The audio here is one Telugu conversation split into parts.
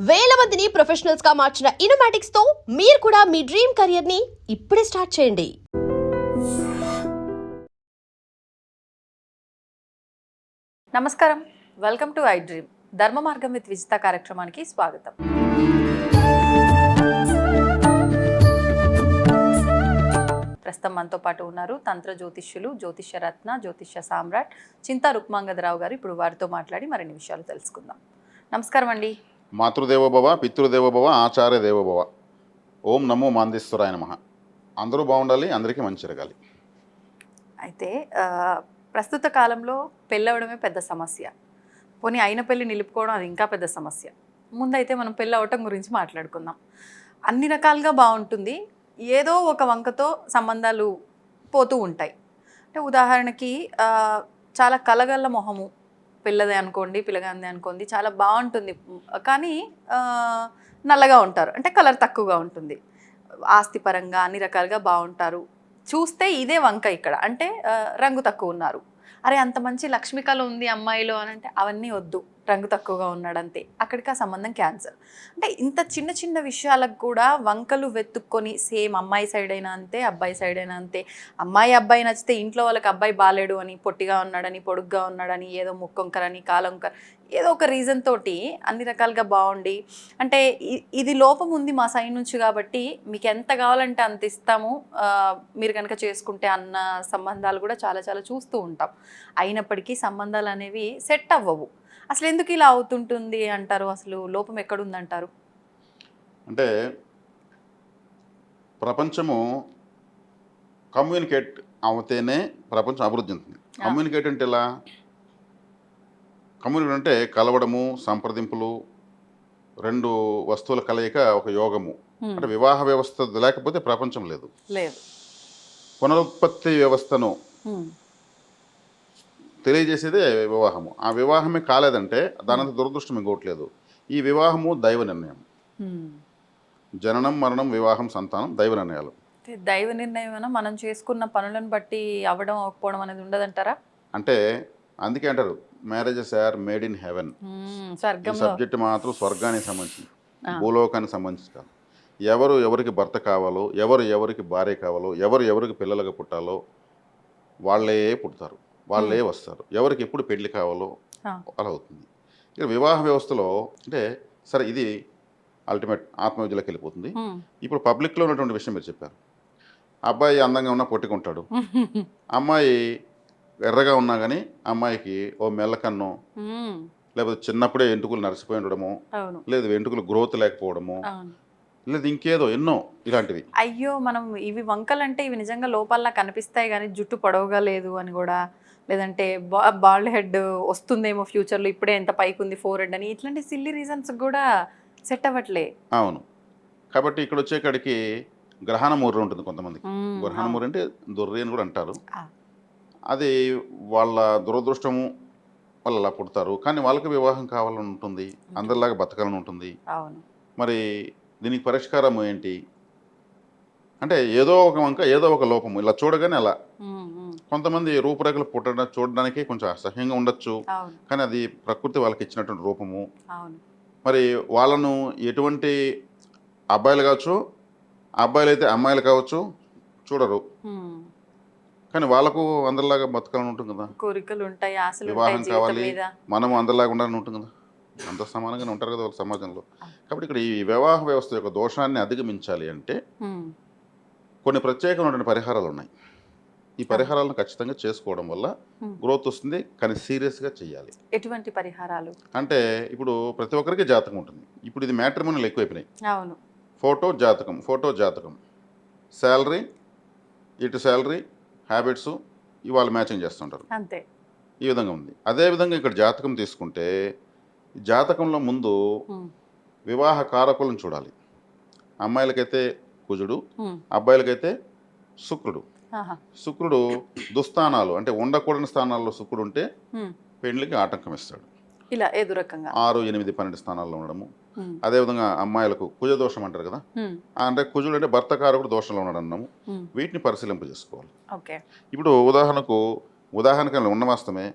వేల మందిని ప్రొఫెషనల్స్ గా మార్చిన ఇనోమాటిక్స్ తో మీరు కూడా మీ డ్రీమ్ కెరియర్ ని ఇప్పుడే స్టార్ట్ చేయండి. నమస్కారం, వెల్కమ్ టు ఐ డ్రీమ్. ధర్మ మార్గం విత్ విజిత కార్యక్రమానికి స్వాగతం. ప్రస్తుతం మనతో పాటు ఉన్నారు తంత్ర జ్యోతిష్యులు, జ్యోతిష్య రత్న, జ్యోతిష్య సామ్రాట్ చింతా రుక్మాంగదరావు గారు. ఇప్పుడు వారితో మాట్లాడి మరిన్ని విషయాలు తెలుసుకుందాం. నమస్కారం అండి. మాతృదేవోభవ, పితృదేవోభవ, ఆచార్య దేవోభవ. ఓం నమో మాందేశ్వరాయ నమః. అందరూ బాగుండాలి, అందరికీ మంచి జరగాలి. అయితే ప్రస్తుత కాలంలో పెళ్ళవడమే పెద్ద సమస్య. పోనీ అయిన పెళ్ళి నిలుపుకోవడం అది ఇంకా పెద్ద సమస్య. ముందైతే మనం పెళ్ళి అవటం గురించి మాట్లాడుకుందాం. అన్ని రకాలుగా బాగుంటుంది, ఏదో ఒక వంకతో సంబంధాలు పోతూ ఉంటాయి. అంటే ఉదాహరణకి చాలా కలగల్ల మొహము, పిల్లదే అనుకోండి, పిల్లగాందే అనుకోండి, చాలా బాగుంటుంది, కానీ నల్లగా ఉంటారు, అంటే కలర్ తక్కువగా ఉంటుంది. ఆస్తిపరంగా అన్ని రకాలుగా బాగుంటారు, చూస్తే ఇదే వంక ఇక్కడ, అంటే రంగు తక్కువ ఉన్నారు. అరే అంత మంచి లక్ష్మికళ ఉంది అమ్మాయిలో అని అంటే అవన్నీ వద్దు, రంగు తక్కువగా ఉన్నాడంతే, అక్కడికి ఆ సంబంధం క్యాన్సల్. అంటే ఇంత చిన్న చిన్న విషయాలకు కూడా వంకలు వెతుక్కొని, సేమ్ అమ్మాయి సైడ్ అయినా అంతే, అబ్బాయి సైడ్ అయినా అంతే. అబ్బాయి నచ్చితే ఇంట్లో వాళ్ళకి అబ్బాయి బాలేడు అని, పొట్టిగా ఉన్నాడని, పొడుగ్గా ఉన్నాడని, ఏదో ముక్కొంకరని, కాలొంకర, ఏదో ఒక రీజన్ తోటి అన్ని రకాలుగా బాగుండి, అంటే ఇది లోపం ఉంది మా సైడ్ నుంచి కాబట్టి మీకు ఎంత కావాలంటే అంత ఇస్తాము, మీరు కనుక చేసుకుంటే అన్న సంబంధాలు కూడా చాలా చాలా చూస్తూ ఉంటాం. అయినప్పటికీ సంబంధాలు అనేవి సెట్ అవ్వవు. అసలు ఎందుకు ఇలా అవుతుంటుంది అంటారు? అసలు లోపం ఎక్కడుందంటారు? అంటే ప్రపంచము కమ్యూనికేట్ అవుతేనే ప్రపంచం అభివృద్ధి చెందుతుంది. కమ్యూనికేట్ అంటే ఎలా? కమ్యూనికేట్ అంటే కలవడము, సంప్రదింపులు, రెండు వస్తువుల కలయిక ఒక యోగము. అంటే వివాహ వ్యవస్థ లేకపోతే ప్రపంచం లేదు. పునరుత్పత్తి వ్యవస్థను తెలియజేసేదే వివాహము. ఆ వివాహమే కాలేదంటే దానంత దురదృష్టం ఇంకోట్లేదు. ఈ వివాహము దైవ నిర్ణయం. జననం, మరణం, వివాహం, సంతానం దైవ నిర్ణయాలు. దైవ నిర్ణయం మనం చేసుకున్న పనులను బట్టి అవ్వడం అవ్వకపోవడం అనేది ఉండదంటారా? అంటే అందుకే అంటారు marriages are made in heaven. ఈ సబ్జెక్ట్ మాత్రం స్వర్గానికి సంబంధించింది, భూలోకానికి సంబంధించి కాదు. ఎవరు ఎవరికి భర్త కావాలో, ఎవరు ఎవరికి భార్య కావాలో, ఎవరు ఎవరికి పిల్లలుగా పుట్టాలో వాళ్ళే పుడతారు, వాళ్ళే వస్తారు. ఎవరికి ఎప్పుడు పెళ్లి కావాలో అలా అవుతుంది. ఇక వివాహ వ్యవస్థలో అంటే సరే ఇది అల్టిమేట్ ఆత్మవిద్యలోకి వెళ్ళిపోతుంది. ఇప్పుడు పబ్లిక్లో ఉన్నటువంటి విషయం మీరు చెప్పారు. అబ్బాయి అందంగా ఉన్నా పొట్టుకుంటాడు, అమ్మాయి ఎర్రగా ఉన్నా కానీ అమ్మాయికి ఓ మెల్లకన్ను, లేకపోతే చిన్నప్పుడే వెంట్రుకలు నరిసిపోయి ఉండడము, లేదు వెంట్రుకలు గ్రోత్ లేకపోవడము, లేదు ఇంకేదో ఎన్నో ఇలాంటివి. అయ్యో, మనం ఇవి వంకలంటే ఇవి నిజంగా లోపాల్లా కనిపిస్తాయి కానీ జుట్టు పొడవుగా లేదు అని కూడా, లేదంటే బాల్డ్ హెడ్ వస్తుందేమో ఫ్యూచర్లో, ఇప్పుడే ఎంత పైకి ఉంది ఫోర్ హెడ్ అని, ఇట్లాంటి సిల్లీ రీజన్స్ కూడా సెట్ అవ్వట్లే. అవును. కాబట్టి ఇక్కడ వచ్చేకాడికి గ్రహణ మూర ఉంటుంది కొంతమందికి. గ్రహణ మూర అంటే దొర్రి అని కూడా అంటారు. అది వాళ్ళ దురదృష్టము, వాళ్ళు అలా పుడతారు. కానీ వాళ్ళకి వివాహం కావాలని ఉంటుంది, అందరిలాగా బతకాలని ఉంటుంది. మరి దీనికి పరిష్కారం ఏంటి అంటే ఏదో ఒక వంక, ఏదో ఒక లోపము, ఇలా చూడగానే అలా. కొంతమంది రూపురేఖలు చూడడానికి కొంచెం అసహ్యంగా ఉండొచ్చు, కానీ అది ప్రకృతి వాళ్ళకి ఇచ్చినటువంటి రూపము. మరి వాళ్ళను ఎటువంటి అబ్బాయిలు కావచ్చు, అబ్బాయిలు అయితే అమ్మాయిలు కావచ్చు చూడరు, కానీ వాళ్ళకు అందరిలాగా బతకాలని ఉంటుంది కదా, కోరికలు ఉంటాయి, ఆశలు వివాహం కావాలి, మనము అందరిలాగా ఉండాలని ఉంటుంది కదా, అంత సమానంగానే ఉంటారు కదా వాళ్ళ సమాజంలో. కాబట్టి ఇక్కడ ఈ వివాహ వ్యవస్థ యొక్క దోషాన్ని అధిగమించాలి అంటే కొన్ని ప్రత్యేకమైనటువంటి పరిహారాలు ఉన్నాయి. ఈ పరిహారాలను ఖచ్చితంగా చేసుకోవడం వల్ల గ్రోత్ వస్తుంది, కానీ సీరియస్గా చేయాలి. ఎటువంటి పరిహారాలు అంటే ఇప్పుడు ప్రతి ఒక్కరికి జాతకం ఉంటుంది. ఇప్పుడు ఇది మ్యాట్రిమోనియల్ ఎక్కువైపోయినాయి. అవును, ఫోటో జాతకం, శాలరీ, ఇటు శాలరీ, హ్యాబిట్స్ ఇవాళ మ్యాచింగ్ చేస్తుంటారు, అంతే. ఈ విధంగా ఉంది. అదేవిధంగా ఇక్కడ జాతకం తీసుకుంటే జాతకంలో ముందు వివాహ కారకులను చూడాలి. అమ్మాయిలకైతే కుజుడు, అబ్బాయిలకైతే శుక్రుడు. శుక్రుడు దుస్థానాలు అంటే ఉండకూడని స్థానాల్లో శుక్రుడు ఉంటే పెళ్లికి ఆటంకం ఇస్తాడు. ఇలా ఏదో రకంగా 6, 8, 12 స్థానాల్లో ఉండడము. అదేవిధంగా అమ్మాయిలకు కుజ దోషం అంటారు కదా, అంటే కుజుడు అంటే భర్త కారకుడు దోషంలో ఉన్నాడు అన్నాము. వీటిని పరిశీలింప చేసుకోవాలి. ఇప్పుడు ఉదాహరణకు ఉన్నవాస్తవమే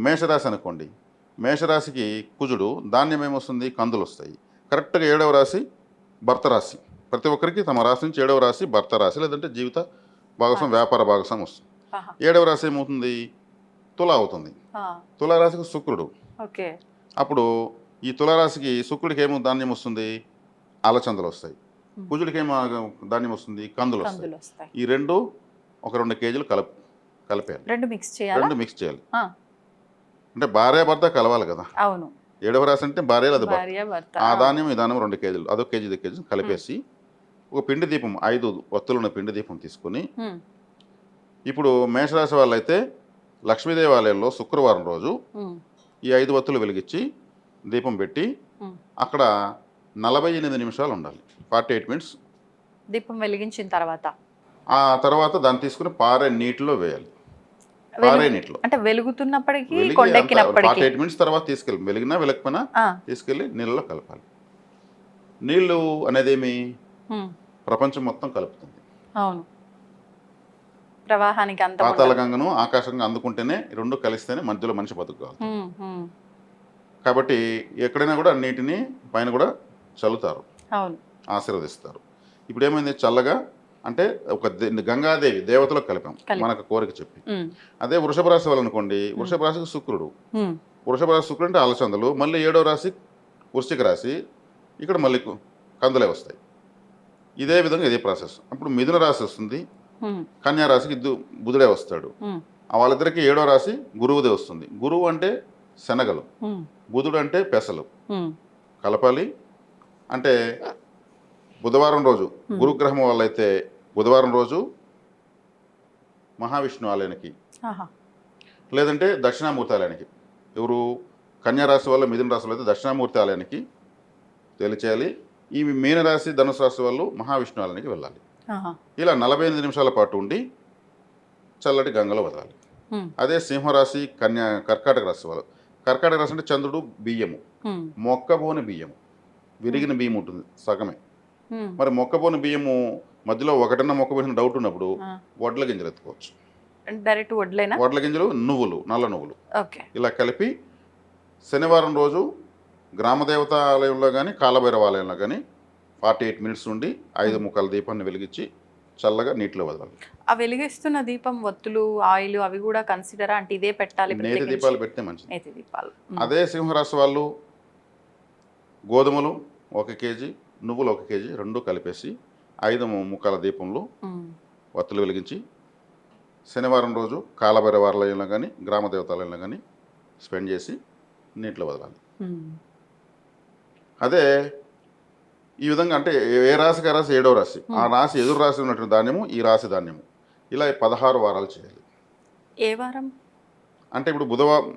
మేషరాశి అనుకోండి. మేషరాశికి కుజుడు ధాన్యం ఏమొస్తుంది, కందులు వస్తాయి. కరెక్ట్గా 7వ రాశి భర్త రాశి. ప్రతి ఒక్కరికి తమ రాశి నుంచి 7వ రాశి భర్త రాశి, లేదంటే జీవిత భాగస్వామి, వ్యాపార భాగస్వామి వస్తుంది. ఆహా. 7వ రాశి ఏమవుతుంది? తుల అవుతుంది. తులారాశికి శుక్రుడు. ఓకే. అప్పుడు ఈ తులారాశికి శుక్రుడికి ఏమో ధాన్యం వస్తుంది? అలచందలు వస్తాయి. కుజుడికి ఏమో ధాన్యం వస్తుంది? కందులు వస్తాయి. ఈ రెండు ఒక 2 కేజీలు కలిపేయాలి. రెండు మిక్స్ చేయాలి. అంటే భార్య భర్త కలవాలి కదా. అవును. 7వ రాశి అంటే భార్య లేదా భార్య భర్త. ఆ ధాన్యం ఈ ధాన్యం 2 కేజీలు, అదొక కేజీ కేజీ కలిపేసి ఒక పిండి దీపం 5 ఒత్తులున్న పిండి దీపం తీసుకుని, ఇప్పుడు మేషరాశి వాళ్ళైతే లక్ష్మీ దేవాలయంలో శుక్రవారం రోజు ఈ 5 ఒత్తులు వెలిగించి దీపం పెట్టి అక్కడ 48 నిమిషాలు ఉండాలి. 48 మినిట్స్ దీపం వెలిగించిన తర్వాత ఆ తర్వాత దాన్ని తీసుకుని పారే నీటిలో వేయాలి. పారే నీటిలో అంటే వెలుగుతున్నప్పటికీ కొండెక్కినప్పటికీ 48 మినిట్స్ తర్వాత తీసుకెళ్ళి, వెలిగినా వెలకపోయినా తీసుకెళ్ళి నీళ్ళలో కలపాలి. నీళ్ళు అనేది ఏమి ప్రపంచం మొత్తం కలుపుతుంది. అవును. ప్రవాహానికి అంత పాతాళ గంగను ఆకాశంగా అందుకుంటేనే రెండు కలిస్తేనే మధ్యలో మనిషి బతుకుతారు. కాబట్టి ఎక్కడైనా కూడా నీటిని పైన కూడా చల్లుతారు, ఆశీర్వదిస్తారు. ఇప్పుడు ఏమైంది? చల్లగా అంటే ఒక గంగాదేవి దేవతలో కలిపాం మనకు కోరిక చెప్పి. అదే వృషభ రాశి వాళ్ళు అనుకోండి, వృషభ రాశికి శుక్రుడు. వృషభ రాశి శుక్రుడు అంటే అలచందలు. మళ్ళీ 7వ రాశి వృశ్చిక రాశి, ఇక్కడ మళ్ళీ కందులే వస్తాయి. ఇదే విధంగా ఇదే ప్రాసెస్. అప్పుడు మిథున రాశి వస్తుంది, కన్యా రాశికి బుధుడే వస్తాడు. వాళ్ళిద్దరికి 7వ రాశి గురువుదే వస్తుంది. గురువు అంటే శనగలు, బుధుడు అంటే పెసలు కలపాలి. అంటే బుధవారం రోజు గురుగ్రహం వాళ్ళైతే బుధవారం రోజు మహావిష్ణు ఆలయానికి, లేదంటే దక్షిణామూర్తి ఆలయానికి. ఎవరు? కన్యారాశి వాళ్ళు, మిథున రాశి వాళ్ళు అయితే దక్షిణామూర్తి ఆలయానికి తెలిచేయాలి. ఈ మీనరాశి ధనుసు రాశి వాళ్ళు మహావిష్ణు ఆలయానికి వెళ్ళాలి. ఇలా 48 నిమిషాల పాటు ఉండి చల్లటి గంగలో వదలాలి. అదే సింహరాశి, కర్కాటక రాశి వాళ్ళు. కర్కాటక రాశి అంటే చంద్రుడు బియ్యము, మొక్కబోని బియ్యము, విరిగిన బియ్యం ఉంటుంది సగమే. మరి మొక్కబోని బియ్యము మధ్యలో ఒకటన్నా మొక్కబోసిన డౌట్ ఉన్నప్పుడు వడ్ల గింజలు ఎత్తుకోవచ్చు. డైరెక్ట్ వడ్ల గింజలు, నువ్వులు, నల్ల నువ్వులు ఇలా కలిపి శనివారం రోజు గ్రామదేవత ఆలయంలో కానీ కాలభైరవ ఆలయంలో కానీ 48 మినిట్స్ ఉండి 5 ముక్కల దీపాన్ని వెలిగించి చల్లగా నీటిలో వదలాలి. ఆ వెలిగిస్తున్న దీపం ఒత్తులు, ఆయిల్ అవి కూడా కన్సిడర్ అంటే ఇదే పెట్టాలి? నేతి దీపాలు పెడితే మంచిది. నేతి దీపాలు. అదే సింహరాశి వాళ్ళు గోధుమలు 1 కేజీ, నువ్వులు 1 కేజీ రెండు కలిపేసి 5 ముక్కల దీపంలో ఒత్తులు వెలిగించి శనివారం రోజు కాలభైరవ ఆలయంలో కానీ గ్రామ దేవతాలయంలో కానీ స్పెండ్ చేసి నీటిలో వదలాలి. అదే ఈ విధంగా అంటే ఏ రాశికి ఆ రాశి 7వ రాశి, ఆ రాశి ఎదురు రాశి ఉన్నటువంటి ధాన్యము, ఈ రాశి ధాన్యము ఇలా 16 వారాలు చేయాలి. ఏ వారం అంటే ఇప్పుడు బుధవారం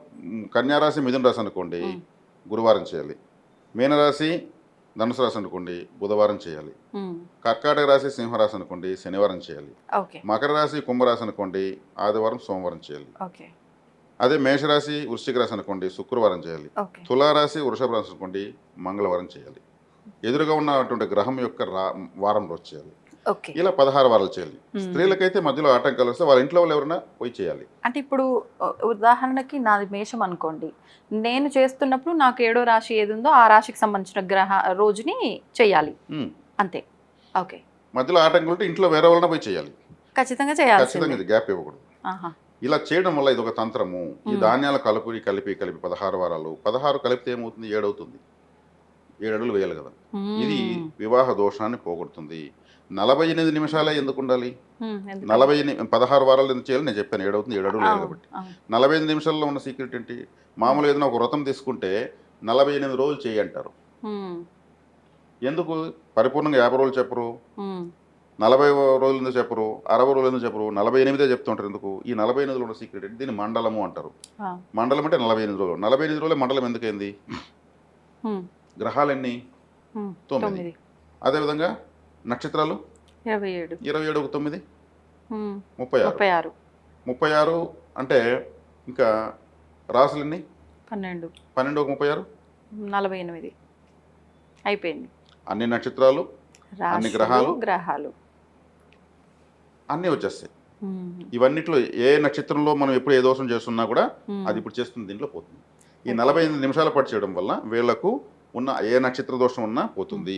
కన్యారాశి మిథున రాశి అనుకోండి, గురువారం చేయాలి. మీనరాశి ధనుసు రాశి అనుకోండి, బుధవారం చేయాలి. కర్కాటక రాశి సింహరాశి అనుకోండి, శనివారం చేయాలి. మకర రాశి కుంభరాశి అనుకోండి, ఆదివారం సోమవారం చేయాలి. అదే మేషరాశి వృశ్చిక రాశి అనుకోండి, శుక్రవారం చేయాలి. తులారాశి వృషభ రాశి అనుకోండి, మంగళవారం చేయాలి. ఎదురుగా ఉన్నటువంటి గ్రహం యొక్క వారం రోజు చేయాలి. ఇలా 16 వారాలు చేయాలి. స్త్రీలకైతే మధ్యలో ఆటంకాలు వస్తే వాళ్ళ ఇంట్లో వాళ్ళు ఎవరైనా పోయి చేయాలి. అంటే ఇప్పుడు ఉదాహరణకి నాది మేషం అనుకోండి, నేను చేస్తున్నప్పుడు నాకు 7వ రాశి ఏది ఉందో ఆ రాశికి సంబంధించిన రోజుని చేయాలి అంతే. ఓకే. మధ్యలో ఆటంకాలు ఉంటే ఇంట్లో వేరే వాళ్ళని పోయి చేయాలి. ఖచ్చితంగా చేయాలి. ఖచ్చితంగా ఇది గ్యాప్ ఇవ్వకూడదు. ఇలా చేయడం వల్ల ఇది ఒక తంత్రము. ఈ ధాన్యాల కలిపి 16 వారాలు, 16 కలిపితే ఏమవుతుంది? 7 అవుతుంది. 7 అడుగులు వేయాలి కదా. ఇది వివాహ దోషాన్ని పోగొడుతుంది. 48 నిమిషాలే ఎందుకు ఉండాలి? 16 వారాలు ఎందుకు చేయాలి? నేను చెప్పాను 7 అవుతుంది, 7 అడుగులు వేయాలి కాబట్టి. 45 నిమిషాల్లో ఉన్న సీక్రెట్ ఏంటి? మామూలు ఏదైనా ఒక వ్రతం తీసుకుంటే 48 రోజులు చేయి అంటారు. ఎందుకు పరిపూర్ణంగా 50 రోజులు చెప్పరు? 40 రోజులు ఎందుకు చెప్పరు? 60 రోజులు ఎందుకు చెప్పరు? 48 చెప్తుంటారు. ఎందుకు? ఈ 48 ఉన్న సీక్రెట్ ఏంటి? దీన్ని మండలము అంటారు. మండలం అంటే 48 రోజులు. 48 రోజులే మండలం ఎందుకైంది? గ్రహాలు ఎన్ని? 9. అదేవిధంగా నక్షత్రాలు 27. 27 × 9 36. 36 అంటే ఇంకా రాసులు ఎన్ని? 12. 12 × 36 48 అయిపోయింది. అన్ని నక్షత్రాలు, అన్ని గ్రహాలు అన్నీ వచ్చేస్తాయి. ఇవన్నిట్లో ఏ నక్షత్రంలో మనం ఎప్పుడు ఏ దోషం చేస్తున్నా కూడా అది ఇప్పుడు చేస్తుంది దీంట్లో పోతుంది. ఈ 48 నిమిషాల పాటు చేయడం వల్ల వీళ్లకు ఉన్న ఏ నక్షత్ర దోషం ఉన్నా పోతుంది.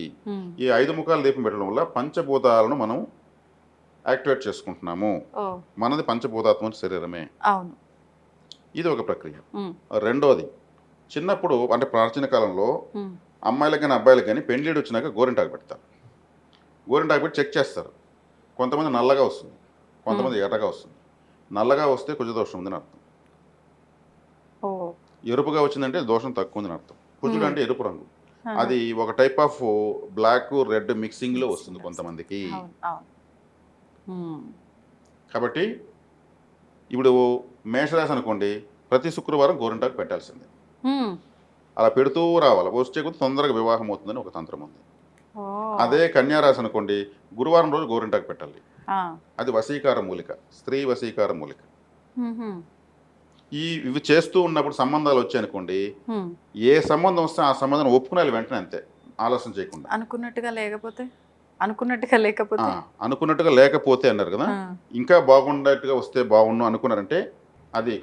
ఈ 5 ముఖాల దీపం పెట్టడం వల్ల పంచభూతాలను మనం యాక్టివేట్ చేసుకుంటున్నాము. మనది పంచభూతాత్మ శరీరమే. అవును. ఇది ఒక ప్రక్రియ. రెండోది, చిన్నప్పుడు అంటే ప్రాచీన కాలంలో అమ్మాయిలకు కానీ అబ్బాయిలకు కానీ పెండ్లీడు వచ్చినాక గోరింటాకు పెడతారు. గోరింటాకు పెట్టి చెక్ చేస్తారు. కొంతమంది నల్లగా వస్తుంది, కొంతమంది ఎర్రగా వస్తుంది. నల్లగా వస్తే కుజదోషం ఉందని అర్థం. ఎరుపుగా వచ్చిందంటే దోషం తక్కువ ఉందని అర్థం. కుజుడు అంటే ఎరుపు రంగు, అది ఒక టైప్ ఆఫ్ బ్లాక్ రెడ్ మిక్సింగ్లో వస్తుంది కొంతమందికి. కాబట్టి ఇప్పుడు మేషరాశి అనుకోండి, ప్రతి శుక్రవారం గోరింటాకు పెట్టాల్సిందే. అలా పెడుతూ రావాలి, వచ్చే కొద్ది తొందరగా వివాహం అవుతుందని ఒక తంత్రం ఉంది. అదే కన్యారాశి అనుకోండి, గురువారం రోజు గోరింటాకు పెట్టాలి. అది వశీకార మూలిక, స్త్రీ వశీకార మూలిక. ఇవి చేస్తూ ఉన్నప్పుడు సంబంధాలు వచ్చాయనుకోండి, ఏ సంబంధం వస్తే ఆ సంబంధం ఒప్పుకునే వెంటనే, అంతే, ఆలస్యం చేయకుండా. అనుకున్నట్టుగా లేకపోతే అన్నారు కదా, ఇంకా బాగుండేట్టుగా వస్తే బాగుండు అనుకున్నారంటే అది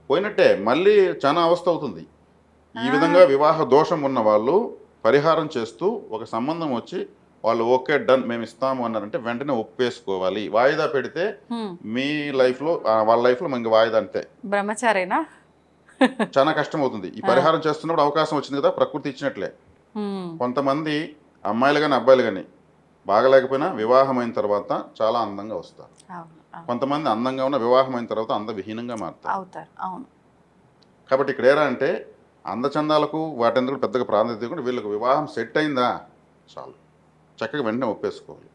పోయినట్టే, మళ్ళీ చాలా అవస్థ అవుతుంది. ఈ విధంగా వివాహ దోషం ఉన్న వాళ్ళు పరిహారం చేస్తూ ఒక సంబంధం వచ్చి వాళ్ళు ఓకే డన్ మేము ఇస్తాము అన్నారంటే వెంటనే ఒప్పేసుకోవాలి. వాయిదా పెడితే మీ లైఫ్లో వాళ్ళ లైఫ్లో మనకి వాయిదా అంతే. బ్రహ్మచారేనా చాలా కష్టం అవుతుంది. ఈ పరిహారం చేస్తున్నప్పుడు అవకాశం వచ్చింది కదా, ప్రకృతి ఇచ్చినట్లే. కొంతమంది అమ్మాయిలు కానీ అబ్బాయిలు కానీ బాగలేకపోయినా వివాహమైన తర్వాత చాలా అందంగా వస్తారు. కొంతమంది అందంగా ఉన్న వివాహమైన తర్వాత అందవిహీనంగా మారుతారు. కాబట్టి ఇక్కడ ఏరా అంటే అందచందాలకు వాటందుకు పెద్దగా ప్రాధాన్యత ఇవ్వకుండా వీళ్ళకి వివాహం సెట్ అయిందా చాలు, చక్కగా వెంటనే ఒప్పేసుకోవాలి.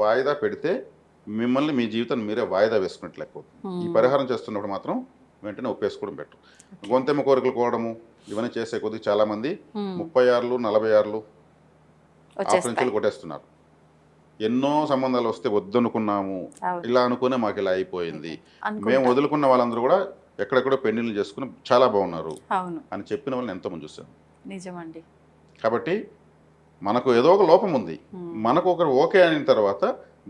వాయిదా పెడితే మిమ్మల్ని మీ జీవితాన్ని మీరే వాయిదా వేసుకున్నట్లు లేకపోతుంది. ఈ పరిహారం చేస్తున్నప్పుడు మాత్రం వెంటనే ఒప్పేసుకోవడం బెటర్. గొంతెమ్మ కోరికలు కోవడము ఇవన్నీ చేసే కొద్దిగా చాలామంది 36, 46 ఆపరించులు కొట్టేస్తున్నారు. ఎన్నో సంబంధాలు వస్తే వద్దనుకున్నాము, ఇలా అనుకునే మాకు ఇలా అయిపోయింది, మేము వదులుకున్న వాళ్ళందరూ కూడా ఎక్కడెక్కడో పెళ్లిళ్ళు చేసుకుని చాలా బాగున్నారు అని చెప్పిన వాళ్ళని ఎంతోమంది చూశాను. నిజమండి. కాబట్టి మనకు ఏదో ఒక లోపం ఉంది, మనకు ఒకరు ఓకే అయిన తర్వాత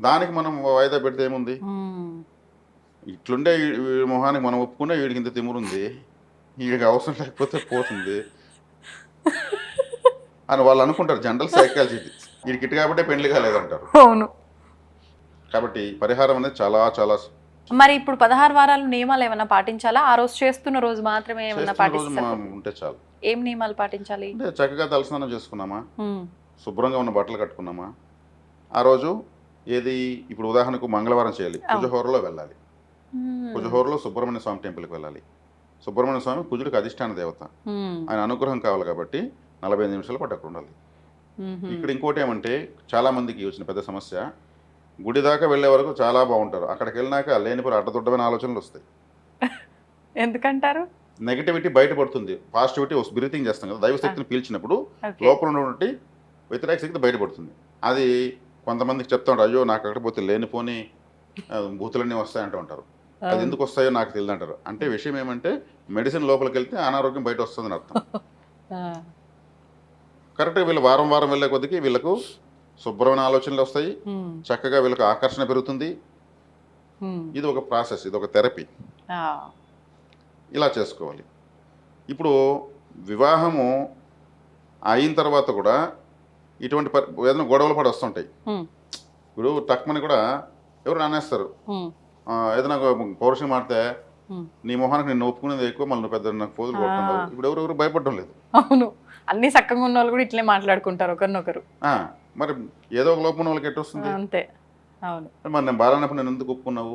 దానికి మనం వాయిదా పెడితే ఏముంది? ఇట్లుండే మొహానికి మనం ఒప్పుకునే వీడికి ఇంత తిమురుంది, వీడికి అవసరం లేకపోతే పోతుంది అని వాళ్ళు అనుకుంటారు. జనరల్ సైకాలజీ వీడికి ఇటు కాబట్టి పెళ్లి కాలేదంటారు. అవును. కాబట్టి పరిహారం అనేది చాలా చాలా. మరి ఇప్పుడు 16 వారాలు నియమాలు ఏమైనా పాటించాలా? ఆ రోజు చేస్తున్న రోజు మాత్రమే ఏమైనా పాటించాలా? ఉంటే చాలు. ఏం నియమాలు పాటించాలి? అంటే చక్కగా తలస్నానం చేసుకున్నామా, శుభ్రంగా ఉన్న బట్టలు కట్టుకున్నామా, ఆ రోజు ఏది ఇప్పుడు ఉదాహరణకు మంగళవారం చేయాలి, కుజహోరలో వెళ్ళాలి. కుజహోరలో సుబ్రహ్మణ్య స్వామి టెంపుల్కి వెళ్ళాలి. సుబ్రహ్మణ్య స్వామి కుజుడికి అధిష్టాన దేవత, ఆయన అనుగ్రహం కావాలి కాబట్టి 45 నిమిషాలు పట్టు అక్కడ ఉండాలి. ఇక్కడ ఇంకోటి ఏమంటే చాలా మందికి వచ్చిన పెద్ద సమస్య, గుడి దాకా వెళ్ళే వరకు చాలా బాగుంటారు, అక్కడికి వెళ్ళినాక లేనిపోయి అడ్డదొడ్డమైన ఆలోచనలు వస్తాయి. ఎందుకంటారు? నెగిటివిటీ బయటపడుతుంది, పాజిటివిటీ బ్రీతింగ్ చేస్తాం కదా, దైవశక్తిని పీల్చినప్పుడు లోపల ఉన్నటువంటి వ్యతిరేక శక్తి బయటపడుతుంది. అది కొంతమందికి చెప్తా ఉంటారు, అయ్యో నాకు అక్కడ పోతే లేనిపోని భూతులన్నీ వస్తాయంటూ ఉంటారు. అది ఎందుకు వస్తాయో నాకు తెలియదు అంటారు. అంటే విషయం ఏమంటే మెడిసిన్ లోపలికి వెళ్తే అనారోగ్యం బయట వస్తుందని అర్థం. కరెక్ట్గా వీళ్ళు వారం వారం వెళ్ళే కొద్దికి వీళ్ళకు శుభ్రమైన ఆలోచనలు వస్తాయి, చక్కగా వీళ్ళకి ఆకర్షణ పెరుగుతుంది. ఇది ఒక ప్రాసెస్, ఇది ఒక థెరపీ. ఇలా చేసుకోవాలి. ఇప్పుడు వివాహము అయిన తర్వాత కూడా ఇటువంటి ఏదైనా గొడవలు పడి వస్తుంటాయి. ఇప్పుడు టక్మని కూడా ఎవరు నానేస్తారు, ఏదైనా పౌరుషం మాడితే నీ మొహానికి నేను ఒప్పుకునేది ఎక్కువ, మళ్ళీ నువ్వు పెద్ద నాకు పోదులు కొడుతున్నావు. ఇప్పుడు ఎవరు భయపడటం లేదు. అవును, అన్ని చక్కగా ఉన్న వాళ్ళు కూడా ఇట్లే మాట్లాడుకుంటారు ఒకరినొకరు. మరి ఏదో ఒక లోపం వాళ్ళకి ఎట్టు వస్తుంది? అంతే. అవును. మరి నేను బాగాలేనప్పుడు నేను ఎందుకు ఒప్పుకున్నావు?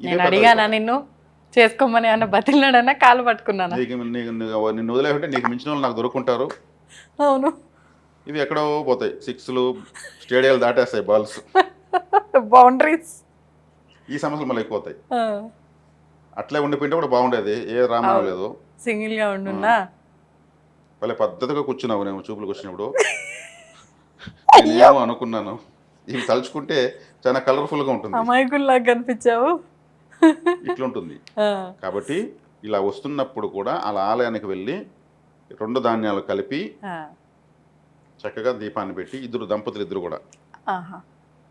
నేను అడిగానా నిన్ను చేసుకోమని, అన్న బతిలాడన్నా కాలు పట్టుకున్నాను. నిన్ను వదిలేకుంటే నీకు మించిన వాళ్ళు నాకు దొరుకుంటారు. అవును. ఇవి ఎక్కడో పోతాయి, 6లు స్టేడియాలు దాటేస్తాయి బాల్స్, బౌండరీస్. ఈ సమస్యలు మళ్ళీ ఎక్కువ అవుతాయి. అట్లే ఉండిపోయింటే కూడా బాగుండేది, ఏ రామాయణం లేదు, సింగిల్ గా ఉండున్నా. వాళ్ళ పద్ధతిగా కూర్చున్నావు, నేను చూపులకు వచ్చినప్పుడు ఏమో అనుకున్నాను, ఇవి తలుచుకుంటే చాలా కలర్ఫుల్ గా ఉంటుంది, అమాయకుల్లాగా కనిపించావు, ఇట్లుంటుంది. కాబట్టి ఇలా వస్తున్నప్పుడు కూడా అలా ఆలయానికి వెళ్ళి 2 ధాన్యాలు కలిపి చక్కగా దీపాన్ని పెట్టి దంపతులు ఇద్దరు కూడా,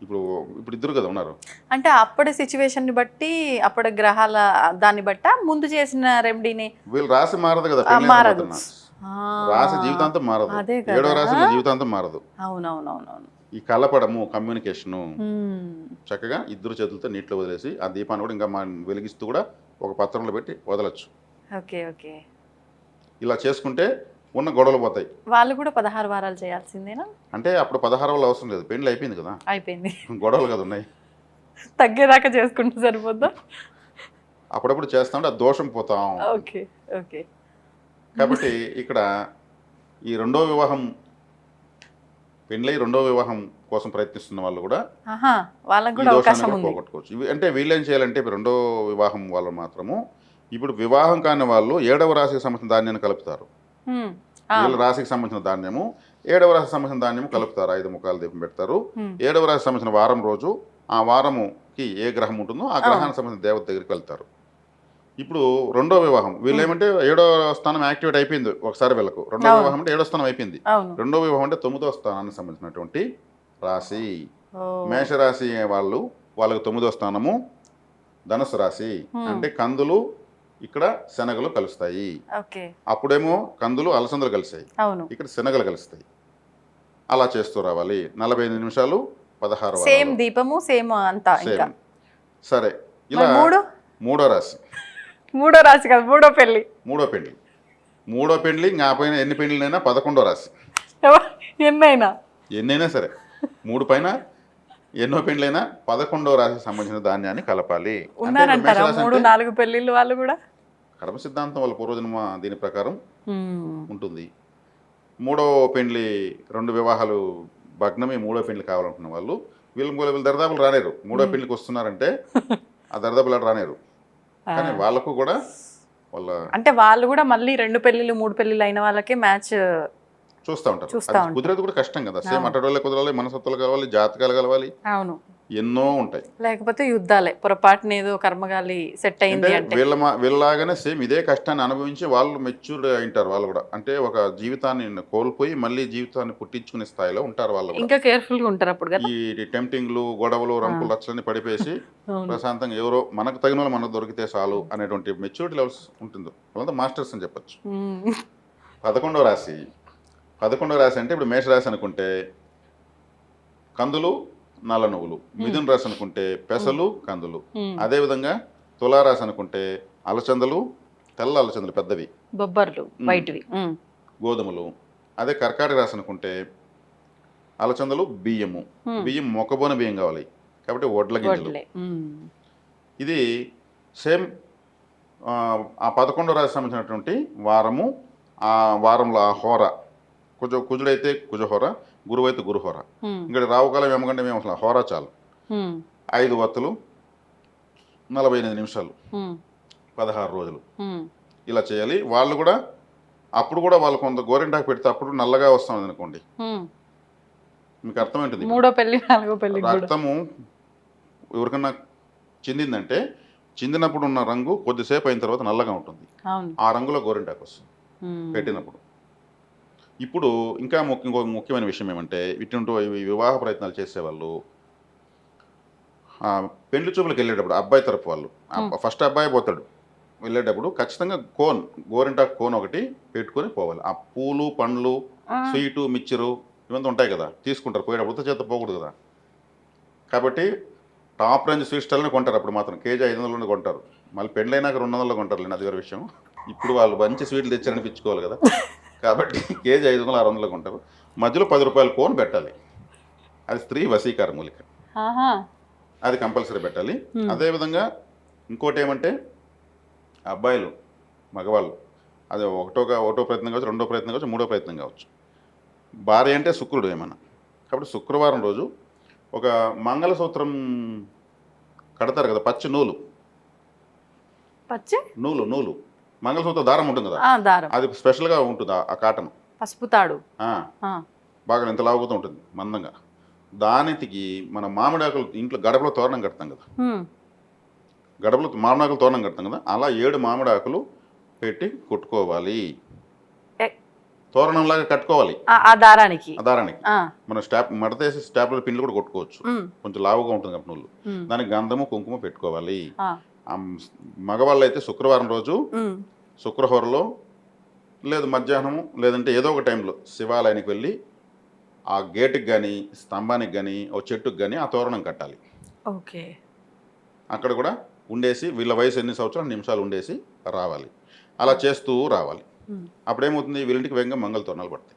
ఇప్పుడు ఇద్దరు కదా ఉన్నారు, అంటే అప్పటి సిచ్యువేషన్ ని బట్టి అప్పటి గ్రహాల దాన్ని బట్ట ముందు చేసిన రెమెడీని వీళ్ళు రాసి మారదు కదా, రాశి జీవితాంతం మారదు, అదే 7వ రాశి జీవితాంతం మారదు. అవునవునవునవును. ఈ కలపడము, కమ్యూనికేషను చక్కగా ఇద్దరు చేతులతో నీటిలో వదిలేసి ఆ దీపాన్ని కూడా ఇంకా వెలిగిస్తూ కూడా ఒక పత్రంలో పెట్టి వదలొచ్చు. Okay okay. ఇలా చేసుకుంటే ఉన్న గొడవలు పోతాయి. వాళ్ళు కూడా 16 వారాలు చేయాల్సిందేనా? అంటే అప్పుడు 16 వాళ్ళు అవసరం లేదు, పెండ్లు అయిపోయింది కదా, అయిపోయింది. గొడవలు కదా ఉన్నాయి, తగ్గేదాకా చేసుకుంటే సరిపోద్దా? అప్పుడప్పుడు చేస్తామంటే ఆ దోషం పోతాం. Okay okay. కాబట్టి ఇక్కడ ఈ రెండో వివాహం, పెండ్లై రెండో వివాహం కోసం ప్రయత్నిస్తున్న వాళ్ళు కూడా వాళ్ళకి ఈ కూడా అవకాశం దోషాన్ని ఉంది. పోగొట్టుకోవచ్చు. ఇవి అంటే వీళ్ళేం చేయాలంటే రెండో వివాహం వాళ్ళు మాత్రము ఇప్పుడు వివాహం కాని వాళ్ళు 7వ రాశికి సంబంధించిన ధాన్యాన్ని కలుపుతారు. వీళ్ళ రాశికి సంబంధించిన ధాన్యము 7వ రాశికి సంబంధించిన ధాన్యము కలుపుతారు. 5 ముఖాల దీపం పెడతారు. 7వ రాశికి సంబంధించిన వారం రోజు ఆ వారముకి ఏ గ్రహం ఉంటుందో ఆ గ్రహానికి సంబంధించిన దేవత దగ్గరికి వెళ్తారు. ఇప్పుడు రెండో వివాహం వీళ్ళు ఏమంటే 7వ స్థానం యాక్టివేట్ అయిపోయింది ఒకసారి వీళ్ళకు. రెండో వివాహం అంటే 7వ స్థానం అయిపోయింది. రెండో వివాహం అంటే 9వ స్థానానికి సంబంధించినటువంటి రాశి. మేషరాశి వాళ్ళకి 9వ స్థానము ధనుసు రాశి. అంటే కందులు ఇక్కడ శనగలు కలుస్తాయి. అప్పుడేమో కందులు అలసందలు కలిసాయి, ఇక్కడ శనగలు కలుస్తాయి. అలా చేస్తూ రావాలి. 45 నిమిషాలు 16 సేమ్ దీపము సేమ్ అంతా ఇంకా. సరే, ఇలా మూడో రాశి. మూడో రాశి కాదు, మూడో పెళ్లి. మూడో పెళ్లి ఇంకా పైన ఎన్ని పెళ్లినైనా 11వ రాశి. ఎన్నైనా సరే 3 పైన ఎన్నో పెళ్లైనా 11వ రాశికి సంబంధించిన ధాన్యాన్ని కలపాలి. ఉన్నారంటారా 3-4 పెళ్లిళ్ళు వాళ్ళు కూడా? కర్మ సిద్ధాంతం వాళ్ళ పూర్వజన్మ దీని ప్రకారం ఉంటుంది. మూడో పెండ్లి 2 వివాహాలు భగ్నమే, మూడో పెండ్లి కావాలనుకున్న వాళ్ళు వీళ్ళు దరిదాపులు రానేరు. మూడో పెళ్లికి వస్తున్నారంటే ఆ దరిదాపులు రానేరు. కానీ వాళ్ళకు కూడా అంటే వాళ్ళు కూడా మళ్ళీ 2 పెళ్లిళ్ళు 3 పెళ్లిళ్ళు అయిన వాళ్ళకే మ్యాచ్ చూస్తూ ఉంటారు. కుదిరేది కూడా కష్టం కదా. సేమ్ అటడోళ్ళే కుదరాలి, మనసత్తులు కలవాలి, జాతకాలు కలవాలి, అవును, ఎన్నో ఉంటాయి. లేకపోతే యుద్ధాలే, పొరపాటున ఏదో కర్మగాలి సెట్ అయింది అంటే వీళ్ళలాగానే సేమ్ ఇదే కష్టాన్ని అనుభవించి వాళ్ళు మెచ్యూర్డ్ అయింటారు. వాళ్ళు కూడా అంటే ఒక జీవితాన్ని కోల్పోయి మళ్ళీ జీవితాన్ని పుట్టించుకునే స్థాయిలో ఉంటారు. వాళ్ళు ఇంకా కేర్ఫుల్ గా ఉంటారు అప్పుడు. ఈ టెంప్టింగ్లు, గొడవలు, రంపులు రచ్చలన్నీ పడిపేసి ప్రశాంతంగా ఎవరో మనకు తగిన వాళ్ళు మనకు దొరికితే చాలు అనేటువంటి మెచ్యూరిటీ లెవెల్స్ ఉంటుంది. వాళ్ళంతా మాస్టర్స్ అని చెప్పచ్చు. 11వ రాశి. 11వ రాశి అంటే ఇప్పుడు మేషరాశి అనుకుంటే కందులు, నల్ల నువ్వులు. మిథున రాశి అనుకుంటే పెసలు, కందులు. అదేవిధంగా తులారాశి అనుకుంటే అలచందలు, తెల్ల అలచందలు పెద్దవి, బొబ్బర్లు వైట్వి, గోధుమలు. అదే కర్కాటక రాశి అనుకుంటే అలచందలు, బియ్యం మొక్కబోన బియ్యం కావాలి కాబట్టి వడ్ల గింజలు. ఇది సేమ్ ఆ 11వ రాశి సంబంధించినటువంటి వారము. ఆ వారంలో ఆ హోర కుజుడైతే కుజహోర, గురువు అయితే గురుహోర. ఇక్కడ రావుకాలం ఏమకంటే మేము అసలు హోరా చాలు. 5 వత్తులు 48 నిమిషాలు 16 రోజులు ఇలా చేయాలి. వాళ్ళు కూడా అప్పుడు కూడా వాళ్ళు కొంత గోరింటాకు పెడితే అప్పుడు నల్లగా వస్తుంది అనుకోండి, మీకు అర్థమేంటుంది. మూడో పెళ్లి 4వ పెళ్లి రక్తము ఎవరికన్నా చిందిందంటే చిందినప్పుడు ఉన్న రంగు కొద్దిసేపు అయిన తర్వాత నల్లగా ఉంటుంది. ఆ రంగులో గోరింటాకు వస్తుంది పెట్టినప్పుడు. ఇప్పుడు ఇంకా ఇంకో ముఖ్యమైన విషయం ఏమంటే ఇటువంటి వివాహ ప్రయత్నాలు చేసేవాళ్ళు పెళ్లి చూపులకు వెళ్ళేటప్పుడు అబ్బాయి తరపు వాళ్ళు ఫస్ట్ అబ్బాయి పోతాడు, వెళ్ళేటప్పుడు ఖచ్చితంగా గోరింటాకు కోన్ ఒకటి పెట్టుకొని పోవాలి. ఆ పూలు, పండ్లు, స్వీటు, మిక్చరు ఇవంతా ఉంటాయి కదా, తీసుకుంటారు పోయేటప్పుడు. ఉత్త చేత పోకూడదు కదా. కాబట్టి టాప్ రేంజ్ స్వీట్ స్టాల్ని కొంటారు. అప్పుడు మాత్రం కేజీ 500 కొంటారు. మళ్ళీ పెళ్ళైనాక 200 కొంటారు లేండి, అది వేరే విషయం. ఇప్పుడు వాళ్ళు మంచి స్వీట్లు తెచ్చారనిపించుకోవాలి కదా, కాబట్టి కేజీ 500-600 కొంటారు. మధ్యలో 10 రూపాయల కోన్ పెట్టాలి. అది స్త్రీ వశీకార మూలిక, అది కంపల్సరీ పెట్టాలి. అదేవిధంగా ఇంకోటి ఏమంటే అబ్బాయిలు, మగవాళ్ళు అది ఒకటో ప్రయత్నం కావచ్చు, రెండో ప్రయత్నం కావచ్చు, మూడో ప్రయత్నం కావచ్చు. భార్య అంటే శుక్రుడు ఏమన్నా. కాబట్టి శుక్రవారం రోజు ఒక మంగళసూత్రం కడతారు కదా, పచ్చి నూలు మంగళసూత్ర దారం ఉంటుంది కదా, అది స్పెషల్గా ఉంటుంది. ఆ కాటన్ పసుపు తాడు బాగా ఎంత లావుగా ఉంటుంది మందంగా. దానికి మన మామిడాకులు ఇంట్లో గడపలో తోరణం కడతాం కదా, గడపలో మామిడాకులు తోరణం కడతాం కదా, అలా 7 మామిడాకులు పెట్టి కుట్టుకోవాలి. తోరణంలాగా కట్టుకోవాలి. ఆ దారానికి మనం మడతేసి స్టాప్లర్ పిన్లు కూడా కొట్టుకోవచ్చు. కొంచెం లావుగా ఉంటుంది కాబట్టి నూలు. దానికి గంధము, కుంకుమ పెట్టుకోవాలి. మగవాళ్ళు అయితే శుక్రవారం రోజు శుక్రహోరలో లేదు మధ్యాహ్నము లేదంటే ఏదో ఒక టైంలో శివాలయానికి వెళ్ళి ఆ గేటుకి కానీ స్తంభానికి కానీ ఓ చెట్టుకు కానీ ఆ తోరణం కట్టాలి. ఓకే. అక్కడ కూడా ఉండేసి వీళ్ళ వయసు ఎన్ని సంవత్సరాలు నిమిషాలు ఉండేసి రావాలి. అలా చేస్తూ రావాలి. అప్పుడేమవుతుంది, వీళ్ళింటికి వేగంగా మంగళ తోరణాలు పడతాయి.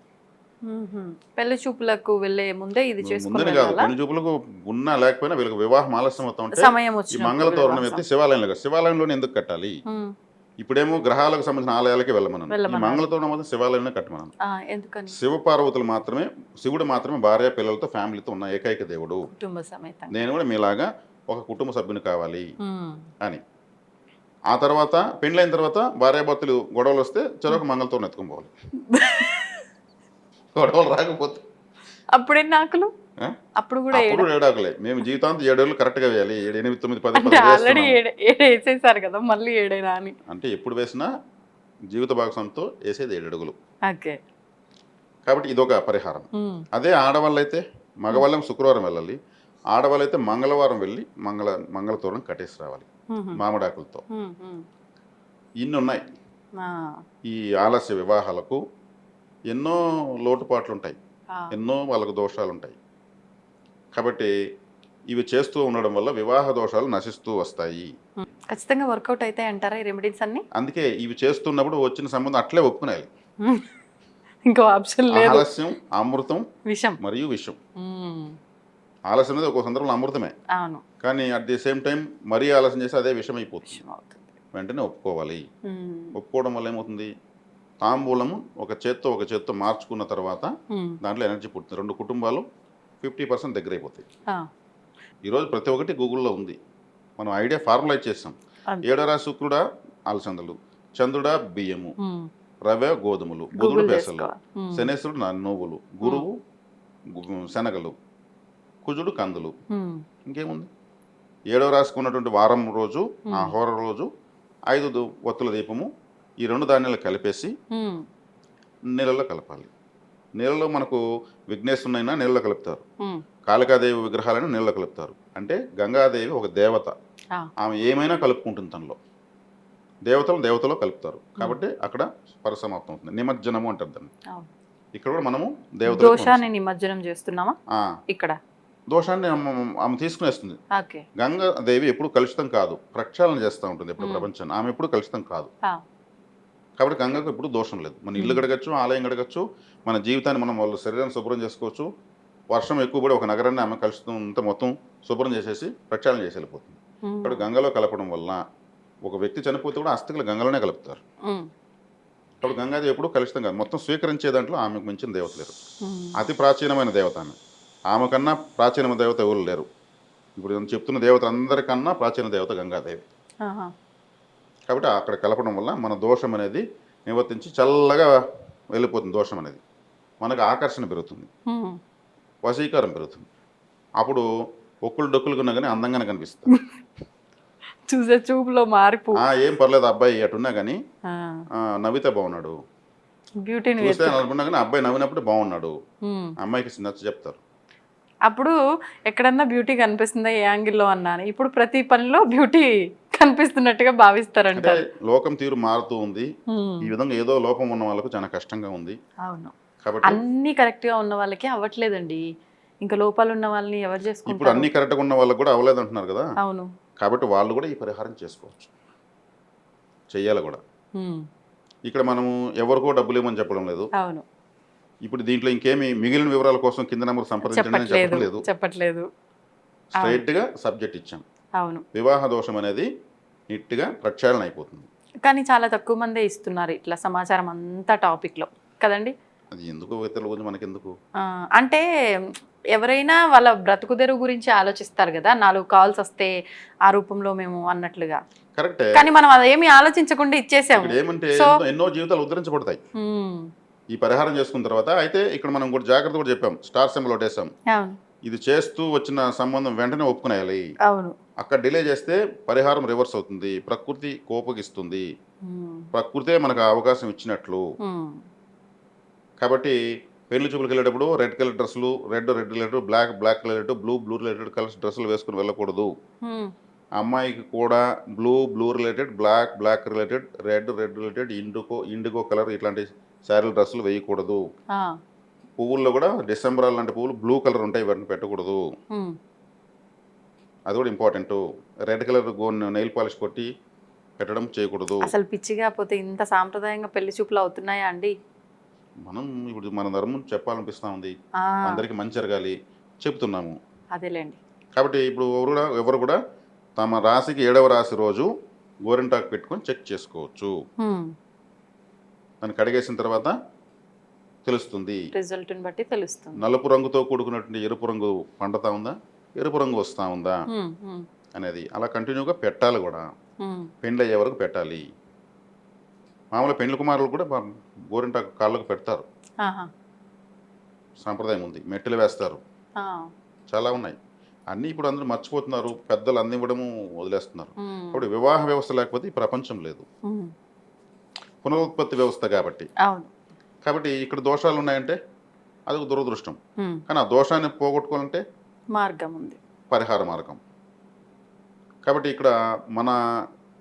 పెళ్లి చూపులకు వెళ్ళే ముందే ఇది చేసుకుని ముందని కాదు, కొన్ని చూపులకు ఉన్నా లేకపోయినా వీళ్ళకి వివాహం ఆలస్యం అవుతా ఉంటే సమయం ఈ వచ్చినప్పుడు మంగళ తోరణం వివాహం. ఎత్తి శివాలయంలోనే ఎందుకు కట్టాలి? ఇప్పుడేమో గ్రహాలకు సంబంధించిన ఆలయాలకి వెళ్ళమన్నాను. ఈ వెళ్ళమన్నారు. మంగళ తోరణం మాత్రం శివాలయంలో కట్టమన్నాను. ఎందుకని? శివపార్వతులు మాత్రమే, శివుడు మాత్రమే భార్య పిల్లలతో ఫ్యామిలీతో ఉన్న ఏకైక దేవుడు. కుటుంబ సమేతంగా. నేను కూడా మీలాగా ఒక కుటుంబ సభ్యుని కావాలి అని. ఆ తర్వాత పెళ్ళైన తర్వాత భార్యాభర్తలు గొడవలు వస్తే చెరొక మంగళతోరణం ఎత్తుకొని పోవాలి. గొడవలు రాకపోతే అప్పుడే నాకులు ఆ? అప్పుడు కూడా అప్పుడు ఏడాకులే. మేము జీవితాంతం 7 ఏళ్ళు కరెక్ట్గా వేయాలి. 7, 8, 9, 10 అంటే ఆల్రెడీ వేస్తున్నాం. ఏడు వేసేసారు కదా, మళ్ళీ ఏడేనా అని. అంటే ఎప్పుడు వేసినా జీవిత భాగస్వామితో వేసేది 7 అడుగులు. ఓకే. కాబట్టి ఇదొక పరిహారం. అదే ఆడవాళ్ళైతే, మగవాళ్ళం శుక్రవారం వెళ్ళాలి, ఆడవాళ్ళైతే మంగళవారం వెళ్ళి మంగళతోరణం కట్టేసి రావాలి మామిడాకులతో. ఇన్ని ఉన్నాయి. ఈ ఆలస్య వివాహాలకు ఎన్నో లోటుపాట్లు ఉంటాయి, ఎన్నో వాళ్ళకు దోషాలు ఉంటాయి. కాబట్టి ఇవి చేస్తూ ఉండడం వల్ల వివాహ దోషాలు నశిస్తూ వస్తాయి. ఖచ్చితంగా వర్కౌట్ అయితే అంటారా ఈ రెమెడీస్ అన్ని? అందుకే ఇవి చేస్తున్నప్పుడు వచ్చిన సంబంధం అట్లే ఒప్పుకునేయాలి. ఇంకో ఆప్షన్ లేదు. ఆలస్యం అమృతం విషం మరియు విషం. ఆలస్యం అనేది ఒక సందర్భంలో అమృతమే, అవును, కానీ అట్ ది సేమ్ టైం మరీ ఆలస్యం చేస్తే అదే విషం అయిపోతుంది. విషం అవుతుంది. వెంటనే ఒప్పుకోవాలి. ఒప్పుకోవడం వల్ల ఏమవుతుంది, తాంబూలము ఒక చేత్తో మార్చుకున్న తర్వాత దాంట్లో ఎనర్జీ పుడుతుంది. 2 కుటుంబాలు 50% దగ్గర అయిపోతాయి. ఈరోజు ప్రతి ఒక్కటి గూగుల్లో ఉంది. మనం ఐడియా ఫార్ములైజ్ చేస్తాం. 7వ రాశి శుక్రుడా అలసందలు, చంద్రుడా బియ్యము, రవి గోధుమలు, బుధుడు పెసలు, శనేశ్వరుడు నువ్వులు, గురువు శనగలు, కుజుడు కందులు. ఇంకేముంది, 7వ రాశికి ఉన్నటువంటి వారం రోజు ఆ హోర రోజు 5 ఒత్తుల దీపము ఈ 2 ధాన్యాలు కలిపేసి నీళ్ళలో కలపాలి. నీళ్ళలో మనకు విఘ్నేశ్వరునైనా నీళ్ళలో కలుపుతారు, కాళికాదేవి విగ్రహాలను నీళ్ళలో కలుపుతారు. అంటే గంగాదేవి ఒక దేవత, ఆమె ఏమైనా కలుపుకుంటుంది తనలో. దేవతలో కలుపుతారు కాబట్టి అక్కడ పరిసమాప్తం అవుతుంది. నిమజ్జనము అంటారు దాన్ని. ఇక్కడ కూడా మనము దోషాన్ని నిమజ్జనం చేస్తున్నామా? ఇక్కడ దోషాన్ని ఆమె తీసుకునేస్తుంది. గంగాదేవి ఎప్పుడు కలుషితం కాదు, ప్రక్షాళన చేస్తూ ఉంటుంది ఎప్పుడు ప్రపంచాన్ని. ఆమె ఎప్పుడు కలుషితం కాదు. కాబట్టి గంగకు ఎప్పుడు దోషం లేదు. మన ఇల్లు గడగచ్చు, ఆలయం గడగచ్చు, మన జీవితాన్ని మనం వాళ్ళ శరీరాన్ని శుభ్రం చేసుకోవచ్చు. వర్షం ఎక్కువ పడి ఒక నగరాన్ని ఆమె కలుషితం అంతా మొత్తం శుభ్రం చేసేసి ప్రక్షాళన చేసి వెళ్ళిపోతుంది. కాబట్టి గంగలో కలపడం వల్ల ఒక వ్యక్తి చనిపోతే కూడా అస్థికలు గంగలోనే కలుపుతారు. కాబట్టి గంగాదేవి ఎప్పుడు కలుషితం కాదు. మొత్తం స్వీకరించే దాంట్లో ఆమెకు మించిన దేవత లేరు. అతి ప్రాచీనమైన దేవత ఆమె కన్నా ప్రాచీన దేవత ఎవరు లేరు. ఇప్పుడు నేను చెప్తున్న దేవత అందరికన్నా ప్రాచీన దేవత గంగాదేవి. కాబట్టి అక్కడ కలపడం వల్ల మన దోషం అనేది నివర్తించి చల్లగా వెళ్ళిపోతుంది. దోషం అనేది మనకు ఆకర్షణ పెరుగుతుంది, వశీకారం పెరుగుతుంది. అప్పుడు ఒక్కులు డొక్కులుకున్నా కానీ అందంగానే కనిపిస్తుంది. చూసే చూపులో మార్పు. ఏం పర్లేదు అబ్బాయి అటున్నా కానీ నవ్వితే బాగున్నాడు, బ్యూటీని చూస్తే అనుకున్నా కానీ అబ్బాయి నవ్వినప్పుడు బాగున్నాడు, అమ్మాయికి నచ్చ చెప్తారు. అప్పుడు ఎక్కడన్నా బ్యూటీ కనిపిస్తుందా ఏ యాంగిల్లో అన్నాను. ఇప్పుడు ప్రతి పనిలో బ్యూటీ కనిపిస్తున్నట్టుగా భావిస్తారంట. లోకం తీరు మారుతూ ఉంది. ఈ విధంగా ఏదో లోపం ఉన్న వాళ్ళకు చాలా కష్టంగా ఉంది. అవును, కాబట్టి అన్ని కరెక్ట్ గా ఉన్న వాళ్ళకి అవ్వట్లేదండి. ఇంకా లోపాలు ఉన్న వాళ్ళని ఎవరు చేసుకుంటారు? ఇప్పుడు అన్ని కరెక్ట్ గా ఉన్న వాళ్ళకి కూడా అవ్వలేదు అంటున్నారు కదా. అవును, కాబట్టి వాళ్ళు కూడా ఈ పరిహారం చేసుకోవచ్చు, చెయ్యాలి కూడా. ఇక్కడ మనము ఎవరికో డబ్బులు ఇవ్వమని చెప్పడం లేదు. అవును, ఇప్పుడు దీంట్లో ఇంకేమి మిగిలిన వివరాల కోసం కింద నెంబర్ సంప్రదించండి చెప్పట్లేదు. స్ట్రైట్ గా సబ్జెక్ట్ ఇచ్చాం. అవును, వివాహ దోషం అనేది నీట్ గా ప్రక్షాళన అయిపోతుంది. కానీ చాలా తక్కువ మందే ఇస్తున్నారు ఇట్లా సమాచారం అంతా టాపిక్ లో కదండి. అది ఎందుకు ఇతరుల గురించి మనకెందుకు? అంటే ఎవరైనా వాళ్ళ బ్రతుకు తెరువు గురించి ఆలోచిస్తారు కదా, 4 కాల్స్ వస్తే ఆ రూపంలో మేము అన్నట్లుగా. కరెక్టే, కానీ మనం అదేమి ఆలోచించకుండా ఇచ్చేసాము. ఏమంటే ఎన్నో జీవితాలు ఉద్ధరించబడతాయి ఈ పరిహారం చేసుకున్న తర్వాత. అయితే ఇక్కడ మనం కూడా జాగ్రత్త కూడా చెప్పాం, స్టార్ సింబల్ ఒకటేసాం. ఇది చేస్తూ వచ్చిన సంబంధం వెంటనే ఒప్పుకునేయాలి. అవును, అక్కడ డిలే చేస్తే పరిహారం రివర్స్ అవుతుంది, ప్రకృతి కోపగిస్తుంది, ప్రకృతే మనకు అవకాశం ఇచ్చినట్లు. కాబట్టి పెళ్లి చూపులకు వెళ్ళేటప్పుడు రెడ్ కలర్ డ్రెస్సులు, red related, black related, blue related colours డ్రెస్సులు వేసుకుని వెళ్ళకూడదు. అమ్మాయికి కూడా blue related, black related, red related, indigo colour ఇట్లాంటి శారీలు డ్రెస్సులు వేయకూడదు. పువ్వుల్లో కూడా డిసెంబర్ లాంటి పువ్వులు బ్లూ కలర్ ఉంటాయి, వాటిని పెట్టకూడదు. అది కూడా important. Red colour nail polish కొట్టి పెట్టడం చేయకూడదు. అసలు పిచ్చిగా పోతే ఇంత సాంప్రదాయంగా పెళ్లి చూపులు అవుతున్నాయా అండి? మనం ఇప్పుడు మన ధర్మం చెప్పాలనిపిస్తా ఉంది, అందరికి మంచి జరగాలి చెప్తున్నాము. అదేలేండి. కాబట్టి ఇప్పుడు ఎవరు కూడా తమ రాశికి 7వ రాశి రోజు గోరింటాకు పెట్టుకొని చెక్ చేసుకోవచ్చు. దాన్ని కడిగేసిన తర్వాత తెలుస్తుంది, రిజల్ట్ని బట్టి తెలుస్తుంది. నలుపు రంగుతో కూడుకున్నటువంటి ఎరుపు రంగు పండుతా ఉందా, ఎరుపు రంగు వస్తూ ఉందా అనేది. అలా కంటిన్యూగా పెట్టాలి కూడా. పెండ్లు అయ్యే వరకు పెట్టాలి. మామూలు పెండ్లి కుమారులు కూడా గోరింటాకు కాళ్ళకు పెడతారు, సాంప్రదాయం ఉంది. మెట్టెలు వేస్తారు, చాలా ఉన్నాయి. అన్నీ ఇప్పుడు అందరూ మర్చిపోతున్నారు, పెద్దలు అందివ్వడము వదిలేస్తున్నారు. ఇప్పుడు వివాహ వ్యవస్థ లేకపోతే ఈ ప్రపంచం లేదు. పునరుత్పత్తి వ్యవస్థ కాబట్టి ఇక్కడ దోషాలు ఉన్నాయంటే అది ఒక దురదృష్టం. కానీ ఆ దోషాన్ని పోగొట్టుకోవాలంటే మార్గం ఉంది, పరిహార మార్గం. కాబట్టి ఇక్కడ మన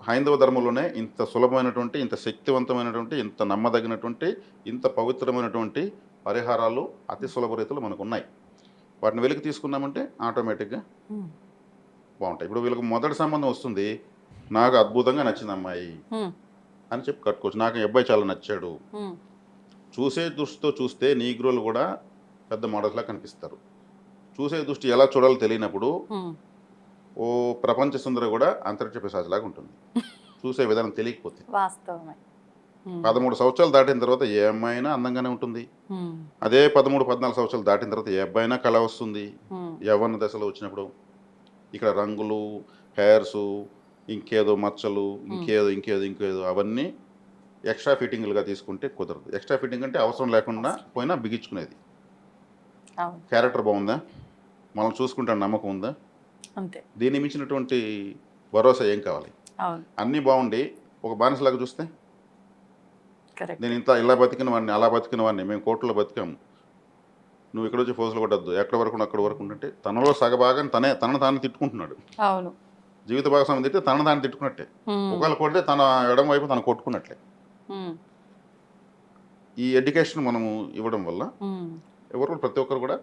హైందవ ధర్మంలోనే ఇంత సులభమైనటువంటి, ఇంత శక్తివంతమైనటువంటి, ఇంత నమ్మదగినటువంటి, ఇంత పవిత్రమైనటువంటి పరిహారాలు అతి సులభ రీతిలో మనకు ఉన్నాయి. వాటిని వెలికి తీసుకున్నామంటే ఆటోమేటిక్గా బాగుంటాయి. ఇప్పుడు వీళ్ళకి మొదటి సంబంధం వస్తుంది, నాకు అద్భుతంగా నచ్చింది అమ్మాయి అని చెప్పి కట్టుకోవచ్చు. నాకు ఈ అబ్బాయి చాలా నచ్చాడు. చూసే దృష్టితో చూస్తే నీగ్రోలు కూడా పెద్ద మోడల్స్లా కనిపిస్తారు. చూసే దృష్టి ఎలా చూడాలో తెలియనప్పుడు ఓ ప్రపంచ సుందరి కూడా అంతరిక్ష పిశాచిలాగా ఉంటుంది, చూసే విధానం తెలియకపోతే. 13 సంవత్సరాలు దాటిన తర్వాత ఏ అమ్మాయినా అందంగానే ఉంటుంది. అదే 13-14 సంవత్సరాలు దాటిన తర్వాత ఏ అబ్బాయినా కళ వస్తుంది. యవ్వన దశలో వచ్చినప్పుడు ఇక్కడ రంగులు, హెయిర్సు, ఇంకేదో మచ్చలు, ఇంకేదో అవన్నీ ఎక్స్ట్రా ఫిట్టింగ్లుగా తీసుకుంటే కుదరదు. ఎక్స్ట్రా ఫిట్టింగ్ అంటే అవసరం లేకుండా పోయినా బిగించుకునేది. క్యారెక్టర్ బాగుందా, మనం చూసుకుంటాను నమ్మకం ఉందా, అంతే. దీన్ని మించినటువంటి భరోసా ఏం కావాలి? అన్నీ బాగుండి ఒక బానిసలాగా చూస్తే, నేను ఇలా బతికిన వాడిని, అలా బతికిన వాడిని, మేము కోర్టులో బతికాము, నువ్వు ఇక్కడ వచ్చి ఫోజులు కొట్టద్దు, ఎక్కడ వరకు అక్కడ వరకు ఉంటే తనలో సగభాగాన్ని తనను తాను తిట్టుకుంటున్నాడు. జీవిత భాగస్వామి తిట్టే తనను తాను తిట్టుకున్నట్టే, ఒకవేళ కొడితే తన ఎడమ వైపు తను కొట్టుకున్నట్లే. ఈ ఎడ్యుకేషన్ మనము ఇవ్వడం వల్ల ప్రతి ఒక్కరు కూడా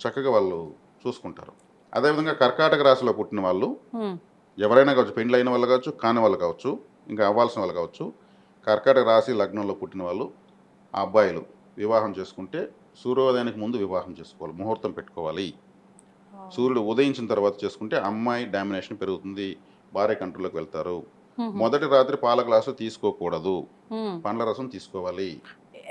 చక్కగా వాళ్ళు చూసుకుంటారు. అదేవిధంగా కర్కాటక రాశిలో పుట్టిన వాళ్ళు ఎవరైనా కావచ్చు, పెండ్లి అయిన వాళ్ళు కావచ్చు, కాని వాళ్ళు కావచ్చు, ఇంకా అవ్వాల్సిన వాళ్ళు కావచ్చు, కర్కాటక రాశి లగ్నంలో పుట్టిన వాళ్ళు ఆ అబ్బాయిలు వివాహం చేసుకుంటే సూర్యోదయానికి ముందు వివాహం చేసుకోవాలి, ముహూర్తం పెట్టుకోవాలి. సూర్యుడు ఉదయించిన తర్వాత చేసుకుంటే అమ్మాయి డామినేషన్ పెరుగుతుంది, భార్య కంట్రోల్లోకి వెళ్తారు. మొదటి రాత్రి పాల గ్లాసు తీసుకోకూడదు, పండ్ల రసం తీసుకోవాలి.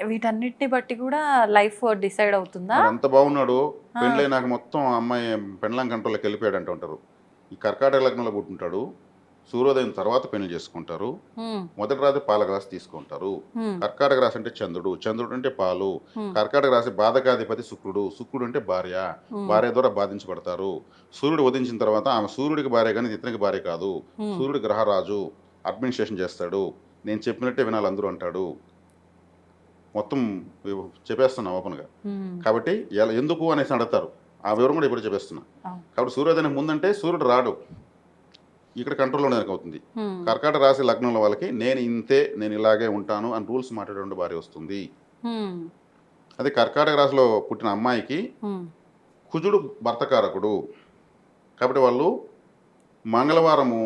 వీటన్నిటిని బట్టి కూడా లైఫ్ డిసైడ్ అవుతుందా? ఎంత బాగున్నాడు, పెండ్లై నాకు మొత్తం అమ్మాయి పెండ్లం కంట్రోల్లోకి వెళ్ళిపోయాడు అంటూ ఉంటారు. ఈ కర్కాటక లగ్నంలో పుట్టింటాడు, సూర్యోదయం తర్వాత పెళ్లి చేసుకుంటారు, మొదటి రాత్రి పాల గ్లాసు తీసుకుంటారు. కర్కాటక రాశి అంటే చంద్రుడు అంటే పాలు. కర్కాటక రాశి బాధకాధిపతి శుక్రుడు అంటే భార్య ద్వారా బాధించబడతారు. సూర్యుడు ఉదయించిన తర్వాత ఆమె సూర్యుడికి భార్య కానీ ఇతనికి భార్య కాదు. సూర్యుడు గ్రహరాజు, అడ్మినిస్ట్రేషన్ చేస్తాడు, నేను చెప్పినట్టే వినాలి అందరూ అంటాడు. మొత్తం చెప్పేస్తున్నా ఓపెన్గా. కాబట్టి ఎందుకు అనేసి అడుగుతారు, ఆ వివరం కూడా ఇప్పుడు చెప్పేస్తున్నా. కాబట్టి సూర్యోదయం ముందంటే సూర్యుడు రాడు, ఇక్కడ కంట్రోల్లో అవుతుంది. కర్కాటక రాశి లగ్నంలో వాళ్ళకి నేను ఇంతే, నేను ఇలాగే ఉంటాను అని రూల్స్ మాట్లాడే భార్య వస్తుంది. అదే కర్కాటక రాశిలో పుట్టిన అమ్మాయికి కుజుడు భర్తకారకుడు. కాబట్టి వాళ్ళు మంగళవారము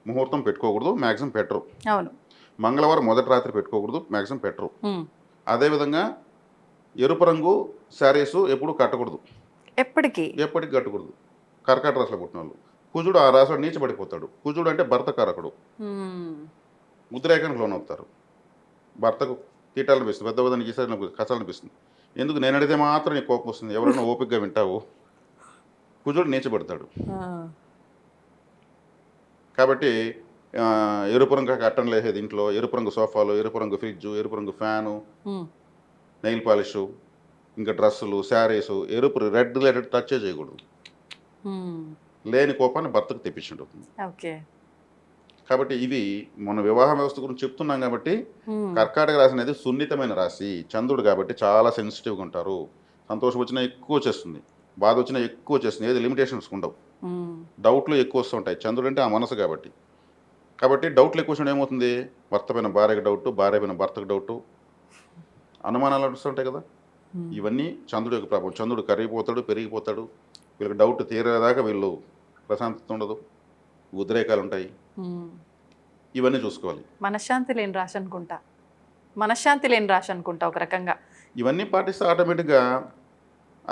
ముహూర్తం పెట్టుకోకూడదు, మ్యాక్సిమం పెట్టరు. మంగళవారం మొదటి రాత్రి పెట్టుకోకూడదు, మ్యాక్సిమం పెట్టరు. అదేవిధంగా ఎరుపు రంగు శారీస్ ఎప్పుడు కట్టకూడదు, ఎప్పటికీ కట్టకూడదు. కర్కాటక రాశిలో పుట్టిన వాళ్ళు కుజుడు ఆ రాశిలో నీచబడిపోతాడు. కుజుడు అంటే భర్తకారకుడు, ఉద్రేకానికి లోనవుతారు. భర్తకు తీటాలనిపిస్తుంది, పెద్ద విధానికి ఈసారి కసాలనిపిస్తుంది. ఎందుకు నేను అడిగితే మాత్రం నీకు కోపం వస్తుంది, ఎవరైనా ఓపికగా వింటావు. కుజుడు నీచబడతాడు. కాబట్టి ఎరుపు రంగు కట్టం లేసేది ఇంట్లో, ఎరుపు రంగు సోఫాలు, ఎరుపు రంగు ఫ్రిడ్జు, ఎరుపు రంగు ఫ్యాను, నెయిల్ పాలిషు, ఇంకా డ్రెస్సులు, శారీసు రెడ్ రిలేటెడ్ టచ్ చేయకూడదు. లేని కోపాన్ని భర్తకు తెప్పించుంటుంది. కాబట్టి ఇది మన వివాహ వ్యవస్థ గురించి చెప్తున్నాం. కాబట్టి కర్కాటక రాశి అనేది సున్నితమైన రాశి, చంద్రుడు కాబట్టి చాలా సెన్సిటివ్గా ఉంటారు. సంతోషం వచ్చినా ఎక్కువ వచ్చేస్తుంది, బాధ వచ్చినా ఎక్కువ వచ్చేస్తుంది, ఏది లిమిటేషన్స్ ఉండవు. డౌట్లు ఎక్కువ వస్తుంటాయి. చంద్రుడు అంటే ఆ మనసు కాబట్టి డౌట్లు ఎక్కువ వచ్చినప్పుడు ఏమవుతుంది, భర్త పైన భార్యకు డౌట్, భార్య పైన భర్తకు డౌట్, అనుమానాలు వస్తుంటాయి కదా. ఇవన్నీ చంద్రుడి యొక్క ప్రభావం. చంద్రుడు కరిగిపోతాడు, పెరిగిపోతాడు, వీళ్ళకి డౌట్ తీరేదాకా వీళ్ళు ప్రశాంతత ఉండదు, ఉద్రేకాలు ఉంటాయి. ఇవన్నీ చూసుకోవాలి. మనశ్శాంతి లేని రాశి అనుకుంటా ఒక రకంగా. ఇవన్నీ పాటిస్తే ఆటోమేటిక్గా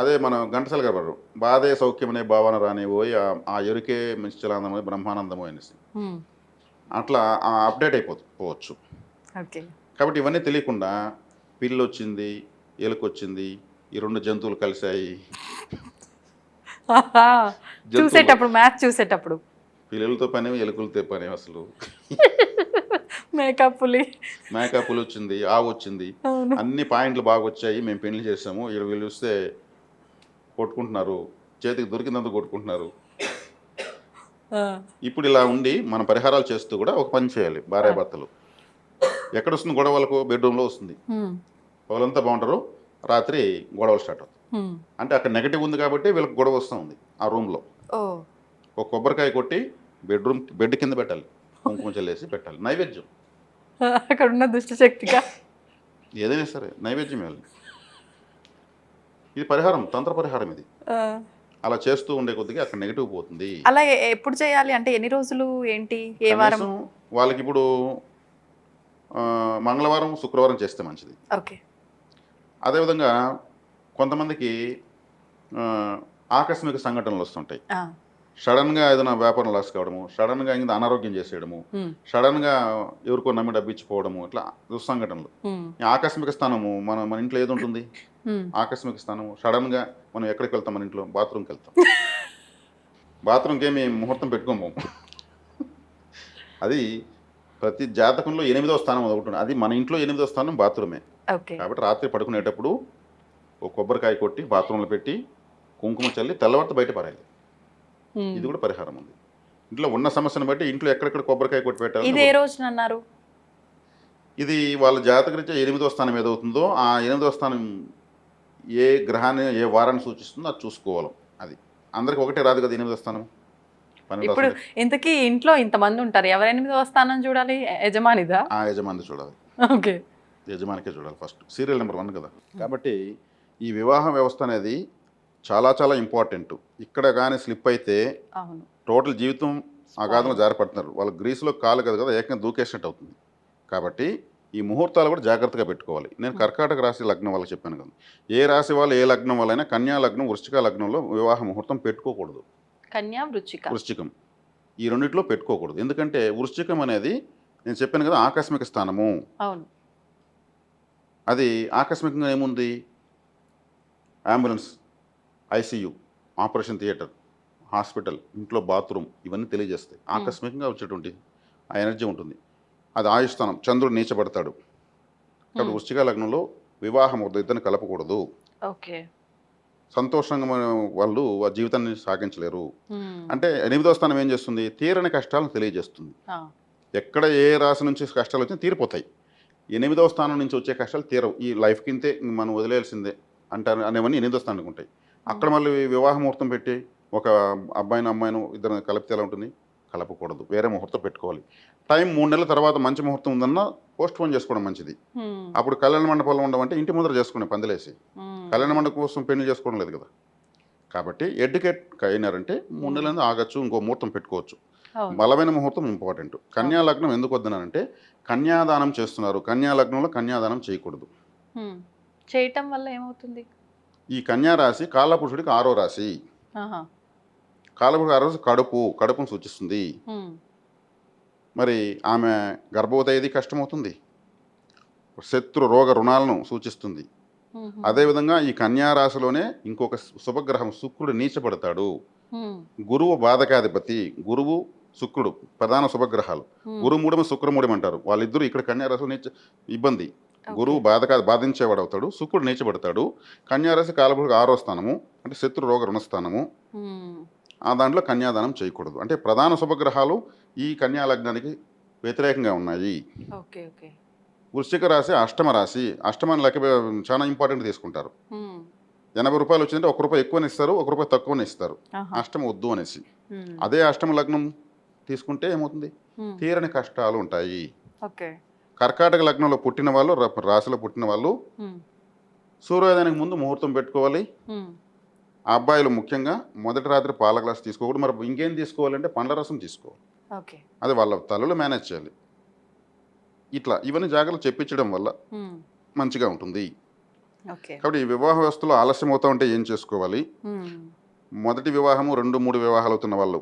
అదే మన ఘంటసాల గారు బాధే సౌఖ్యమనే భావన రానిపోయి ఆ ఎరుకే నిశ్చలానందమో బ్రహ్మానందమో అనేసి అట్లా అప్డేట్ అయిపోవచ్చు. ఓకే. కాబట్టి ఇవన్నీ తెలియకుండా పిల్లి వచ్చింది, ఎలుక వచ్చింది, ఈ రెండు జంతువులు కలిశాయి, చూసేటప్పుడు మ్యాచ్ చూసేటప్పుడు పిల్లలతో పని ఎలుకలతో పని అసలు మేకప్ పులి వచ్చింది, ఆవు వచ్చింది, అన్ని పాయింట్లు బాగా వచ్చాయి, మేము పెళ్లి చేసాము, వీళ్ళు చూస్తే కొట్టుకుంటున్నారు, చేతికి దొరికినంత కొట్టుకుంటున్నారు. ఇప్పుడు ఇలా ఉండి మన పరిహారాలు చేస్తూ కూడా ఒక పని చేయాలి. భార్యాభర్తలు ఎక్కడ వస్తుంది గొడవలకు, బెడ్రూమ్లో వస్తుంది. పగలంతా బాగుంటారు, రాత్రి గొడవలు స్టార్ట్ అవుతాయి. అంటే అక్కడ నెగటివ్ ఉంది కాబట్టి వీళ్ళకి గొడవ వస్తూ ఉంది. ఆ రూమ్లో ఒక కొబ్బరికాయ కొట్టి బెడ్ కింద పెట్టాలి, కుంకుమ చల్లేసి పెట్టాలి, నైవేద్యం. అక్కడ ఉన్న దుష్ట శక్తిగా ఏదైనా సరే నైవేద్యం ఇవ్వాలి. ఇది పరిహారం, తంత్ర పరిహారం ఇది. అలా చేస్తూ ఉండే కొద్దిగా అక్కడ నెగిటివ్ పోతుంది. అలా ఎప్పుడు చేయాలి అంటే ఎన్ని రోజులు, ఏంటి, ఏ వారం? వాళ్ళకి ఇప్పుడు మంగళవారం శుక్రవారం చేస్తే మంచిది. ఓకే. అదేవిధంగా కొంతమందికి ఆకస్మిక సంఘటనలు వస్తుంటాయి. సడన్గా ఏదైనా వ్యాపారం లాస్ కావడము, సడన్గా ఇంకా అనారోగ్యం చేసేయడము, సడన్గా ఎవరికో నమ్మి డబ్బిచ్చిపోవడము, ఇట్లా దుస్సంఘటనలు. ఆకస్మిక స్థానము మన ఇంట్లో ఏది ఉంటుంది, ఆకస్మిక స్థానము. సడన్గా మనం ఎక్కడికి వెళ్తాం, మన ఇంట్లో బాత్రూమ్కి వెళ్తాం. బాత్రూమ్కి ఏమి ముహూర్తం పెట్టుకోము. అది ప్రతి జాతకంలో 8వ స్థానం అది ఒకటి. అది మన ఇంట్లో 8వ స్థానం బాత్రూమే. కాబట్టి రాత్రి పడుకునేటప్పుడు ఒక కొబ్బరికాయ కొట్టి బాత్రూంలో పెట్టి కుంకుమ చల్లి తెల్లవారితో బయట పడాలి. ఇది కూడా పరిహారం ఉంది. ఇంట్లో ఉన్న సమస్యను బట్టి ఇంట్లో ఎక్కడెక్కడ కొబ్బరికాయ కొట్టి పెట్టాలి. ఇది ఏ రోజున అన్నారు? ఇది వాళ్ళ జాతకరీత్యా 8వ స్థానం ఏదవుతుందో ఆ 8వ స్థానం ఏ గ్రహాన్ని ఏ వారాన్ని సూచిస్తుందో అది చూసుకోవాలి. అది అందరికి ఒకటే రాదు కదా 8వ స్థానం. ఇప్పుడు ఇంతకీ ఇంట్లో ఇంతమంది ఉంటారు, ఎవరు 8వ స్థానం చూడాలి? యజమానిదా? ఆ యజమాని చూడాలి. ఓకే, యజమానికే చూడాలి ఫస్ట్, సీరియల్ నెంబర్ 1 కదా. కాబట్టి ఈ వివాహ వ్యవస్థ అనేది చాలా చాలా ఇంపార్టెంట్. ఇక్కడ కానీ స్లిప్ అయితే టోటల్ జీవితం అగాధంలో జారిపడుతున్నారు. వాళ్ళు గ్రీసులో కాలు కదా ఏకంగా దూకేసినట్టు అవుతుంది. కాబట్టి ఈ ముహూర్తాలు కూడా జాగ్రత్తగా పెట్టుకోవాలి. నేను కర్కాటక రాశి లగ్నం వాళ్ళకి చెప్పాను కదా, ఏ రాశి వాళ్ళు ఏ లగ్నం వాళ్ళైనా కన్యా లగ్నం, వృశ్చిక లగ్నంలో వివాహ ముహూర్తం పెట్టుకోకూడదు. కన్యా, వృశ్చికం ఈ రెండిట్లో పెట్టుకోకూడదు. ఎందుకంటే వృశ్చికం అనేది నేను చెప్పాను కదా ఆకస్మిక స్థానము. అవును. అది ఆకస్మికంగా ఏముంది, ambulance, ICU, operation theatre, hospital, ఇంట్లో బాత్రూమ్, ఇవన్నీ తెలియజేస్తాయి. ఆకస్మికంగా వచ్చేటువంటి ఆ ఎనర్జీ ఉంటుంది. అది ఆయుష్స్థానం, చంద్రుడు నీచబడతాడు. కాబట్టి వృశ్చిక లగ్నంలో వివాహం ఇద్దరిని కలపకూడదు. ఓకే. సంతోషంగా వాళ్ళు ఆ జీవితాన్ని సాగించలేరు. అంటే 8వ స్థానం ఏం చేస్తుంది, తీరని కష్టాలను తెలియజేస్తుంది. ఎక్కడ ఏ రాశి నుంచి కష్టాలు వచ్చినా తీరిపోతాయి. 8వ స్థానం నుంచి వచ్చే కష్టాలు తీరవు. ఈ లైఫ్ కింతే మనం వదిలేయాల్సిందే అంటారు అనేవన్నీ 8వ స్థానానికి ఉంటాయి. అక్కడ మళ్ళీ వివాహ ముహూర్తం పెట్టి ఒక అబ్బాయిని అమ్మాయిని ఇద్దరు కలిపితే ఎలా ఉంటుంది, కలపకూడదు. వేరే ముహూర్తం పెట్టుకోవాలి. టైం 3 నెలల తర్వాత మంచి ముహూర్తం ఉందన్నా పోస్ట్ పోన్ చేసుకోవడం మంచిది. అప్పుడు కళ్యాణ మండపంలో ఉండమంటే ఇంటి ముందర చేసుకునే పందిలేసి, కళ్యాణ మండపం కోసం పెళ్లి చేసుకోవడం లేదు కదా. కాబట్టి ఎడ్యుకేట్ అయినారంటే 3 నెలలు ఆగచ్చు, ఇంకో ముహూర్తం పెట్టుకోవచ్చు. బలమైన ముహూర్తం ఇంపార్టెంట్. కన్యా లగ్నం ఎందుకు వద్దనంటే కన్యాదానం చేస్తున్నారు. కన్యా లగ్నంలో కన్యాదానం చేయకూడదు. చేయటం వల్ల ఏమవుతుంది? ఈ కన్యా రాశి కాలపురుషుడికి 6వ రాశి. కాలపురుషుడు 6వ రాశి కడుపును సూచిస్తుంది. మరి ఆమె గర్భవతి అయ్యేది కష్టమవుతుంది. శత్రు రోగ రుణాలను సూచిస్తుంది. అదేవిధంగా ఈ కన్యా రాశిలోనే ఇంకొక శుభగ్రహం శుక్రుడు నీచబడతాడు. గురువు బాధకాధిపతి, గురువు శుక్రుడు ప్రధాన శుభగ్రహాలు. గురువు మూడమ శుక్రమూడమ అంటారు. వాళ్ళిద్దరూ ఇక్కడ కన్యా రాశిలో ఇబ్బంది. గురువు బాధించేవాడు అవుతాడు, శుక్రుడు నీచబడతాడు. కన్యారాశి కాలపురుషుడు 6వ స్థానము, అంటే శత్రు రోగ రుణస్థానము. ఆ దాంట్లో కన్యాదానం చేయకూడదు. అంటే ప్రధాన శుభగ్రహాలు ఈ కన్యా లగ్నానికి వ్యతిరేకంగా ఉన్నాయి. వృశ్చిక రాశి అష్టమ రాశి. అష్టమాన్ని లెక్క చాలా ఇంపార్టెంట్ తీసుకుంటారు. 80 రూపాయలు వచ్చిందంటే 1 రూపాయి ఎక్కువని ఇస్తారు, 1 రూపాయి తక్కువని ఇస్తారు. ఆహా. అష్టమి వద్దు అనేసి. ఉమ్. అదే అష్టమ లగ్నం తీసుకుంటే ఏమవుతుంది, ఉమ్. తీరని కష్టాలు ఉంటాయి. ఓకే. కర్కాటక లగ్నంలో పుట్టిన వాళ్ళు, రాశిలో పుట్టిన వాళ్ళు ఉమ్. సూర్యోదయానికి ముందు ముహూర్తం పెట్టుకోవాలి. ఉమ్. ఆ అబ్బాయిలు ముఖ్యంగా మొదటి రాత్రి పాల గ్లాస్ తీసుకోకూడదు. మరి ఇంకేం తీసుకోవాలంటే పండ్ల రసం తీసుకోవాలి. ఓకే. అది వాళ్ళ తల్లులు మేనేజ్ చేయాలి. ఇట్లా ఇవన్నీ జాగ్రత్తలు చెప్పించడం వల్ల ఉమ్. మంచిగా ఉంటుంది. ఓకే. కాబట్టి ఈ వివాహ వ్యవస్థలో ఆలస్యం అవుతా ఉంటే ఏం చేసుకోవాలి, ఉమ్. మొదటి వివాహము 2-3 వివాహాలు అవుతున్న వాళ్ళు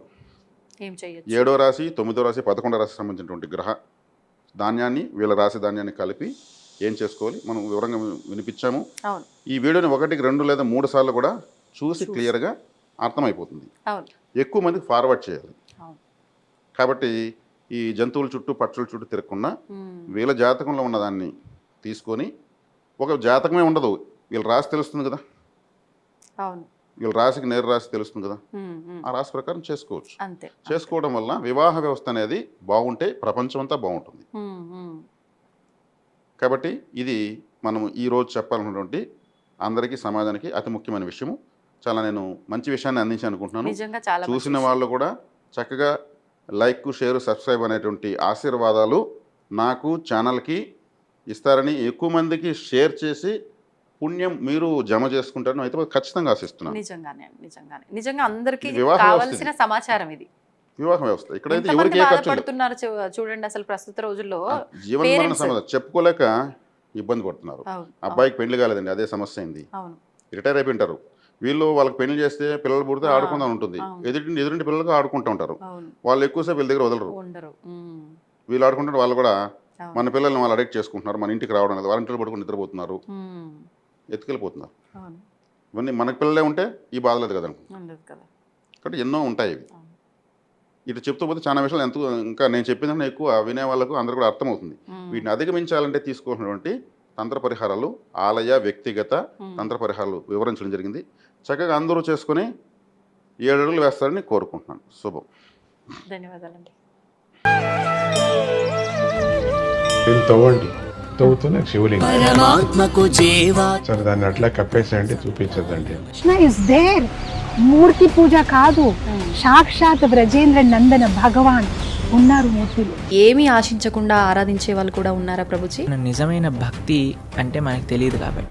ఏం చేయొచ్చు? 7వ రాశి, 9వ రాశి, 11వ రాశి సంబంధించినటువంటి గ్రహ ధాన్యాన్ని వీళ్ళ రాశి ధాన్యాన్ని కలిపి ఏం చేసుకోవాలి మనం వివరంగా వినిపించాము. అవును. ఈ వీడియోని 1, 2 లేదా 3 సార్లు కూడా చూసి క్లియర్గా అర్థమైపోతుంది. అవును. ఎక్కువ మందికి ఫార్వర్డ్ చేయాలి. అవును. కాబట్టి ఈ జంతువుల చుట్టూ పక్షుల చుట్టూ తిరగకుండా ఉమ్. వీళ్ళ జాతకంలో ఉన్నదాన్ని తీసుకొని, ఒక జాతకమే ఉండదు, వీళ్ళ రాశి తెలుస్తుంది కదా, అవును. వీళ్ళ రాశికి నేరు రాశి తెలుస్తుంది కదా, ఉమ్. ఉమ్. ఆ రాశి ప్రకారం చేసుకోవచ్చు. అంతే. చేసుకోవడం వల్ల వివాహ వ్యవస్థ అనేది బాగుంటే ప్రపంచం అంతా బాగుంటుంది. ఉమ్. ఉమ్. కాబట్టి ఇది మనం ఈరోజు చెప్పాలన్నటువంటి అందరికీ సమాజానికి అతి ముఖ్యమైన విషయము. చాలా నేను మంచి విషయాన్ని అందించాను అనుకుంటున్నాను. నిజంగా చాలా మంచి చూసిన విషయం. వాళ్ళు కూడా చక్కగా లైక్, షేర్, సబ్స్క్రైబ్ అనేటువంటి ఆశీర్వాదాలు నాకు ఛానల్కి ఇస్తారని, ఎక్కువ మందికి షేర్ చేసి పుణ్యం మీరు జమ చేసుకుంటారని అయితే ఖచ్చితంగా ఆశిస్తున్నాను. నిజంగా అందరికీ ఇది వివాహ కావాల్సిన వ్యవస్థ. సమాచారం ఇది. వివాహ వ్యవస్థ ఇక్కడైతే ఎంతమంది ఎవరికి ఏ ఖర్చు లేదు. బాధపడుతున్నారు చూడండి. అసలు ప్రస్తుత రోజుల్లో జీవనమరణ parents. సమస్య చెప్పుకోలేక ఇబ్బంది పడుతున్నారు. అవును. అబ్బాయికి పెళ్లి కాలేదండి, అదే సమస్య అయింది. అవును. రిటైర్ అయిపోయింటారు వీళ్ళు. వాళ్ళకి పెళ్లి చేస్తే పిల్లలు పుడితే ఆడుకుందాం ఉంటుంది. అవును. ఎదురింటి పిల్లలకు ఆడుకుంటూ ఉంటారు. అవును. వాళ్ళు ఎక్కువసేపు వీళ్ళ దగ్గర వదలరు. ఉండరు. ఉమ్. వీళ్ళు ఆడుకుంటే వాళ్ళు కూడా అవును. మన పిల్లల్ని వాళ్ళు అడిక్ట్ చేసుకుంటున్నారు. మన ఇంటికి రావడం లేదు, వాళ్ళ ఇంట్లో పడుకుని నిద్రపోతున్నారు, ఉమ్. ఎత్తుకెళ్ళిపోతున్నారు. అవును. ఇవన్నీ మనకి పిల్లలే ఉంటే ఈ బాధ లేదు కదా. ఉండదు కదా. కాబట్టి ఎన్నో ఉంటాయి ఇవి. అవును. ఇటు చెప్తూ పోతే చాలా విషయాలు ఎంతో, ఇంకా నేను చెప్పిన ఎక్కువ వినే వాళ్ళకు అందరూ కూడా అర్థమవుతుంది. ఉమ్. వీటిని అధిగమించాలంటే తీసుకోవాల్సినటువంటి తంత్ర పరిహారాలు, ఆలయ వ్యక్తిగత తంత్ర పరిహారాలు వివరించడం జరిగింది. చక్కగా అందరూ చేసుకుని 7 అడుగులు వేస్తారని కోరుకుంటున్నాను. శుభం. ధన్యవాదాలండి. దీన్ని తవ్వండి, తవ్వుతూనే శివలింగం. పరమాత్మకు జీవా సరే దాన్ని అట్లా కప్పేసేయండి, చూపించదండి. Krishna is there. మూర్తి పూజ కాదు, సాక్షాత్ బ్రజేంద్ర నందన భగవాన్ ఉన్నారు మూర్తిలో. ఏమీ ఆశించకుండా ఆరాధించే వాళ్ళు కూడా ఉన్నారా ప్రభుజీ? నిజమైన భక్తి అంటే మనకు తెలియదు కాబట్టి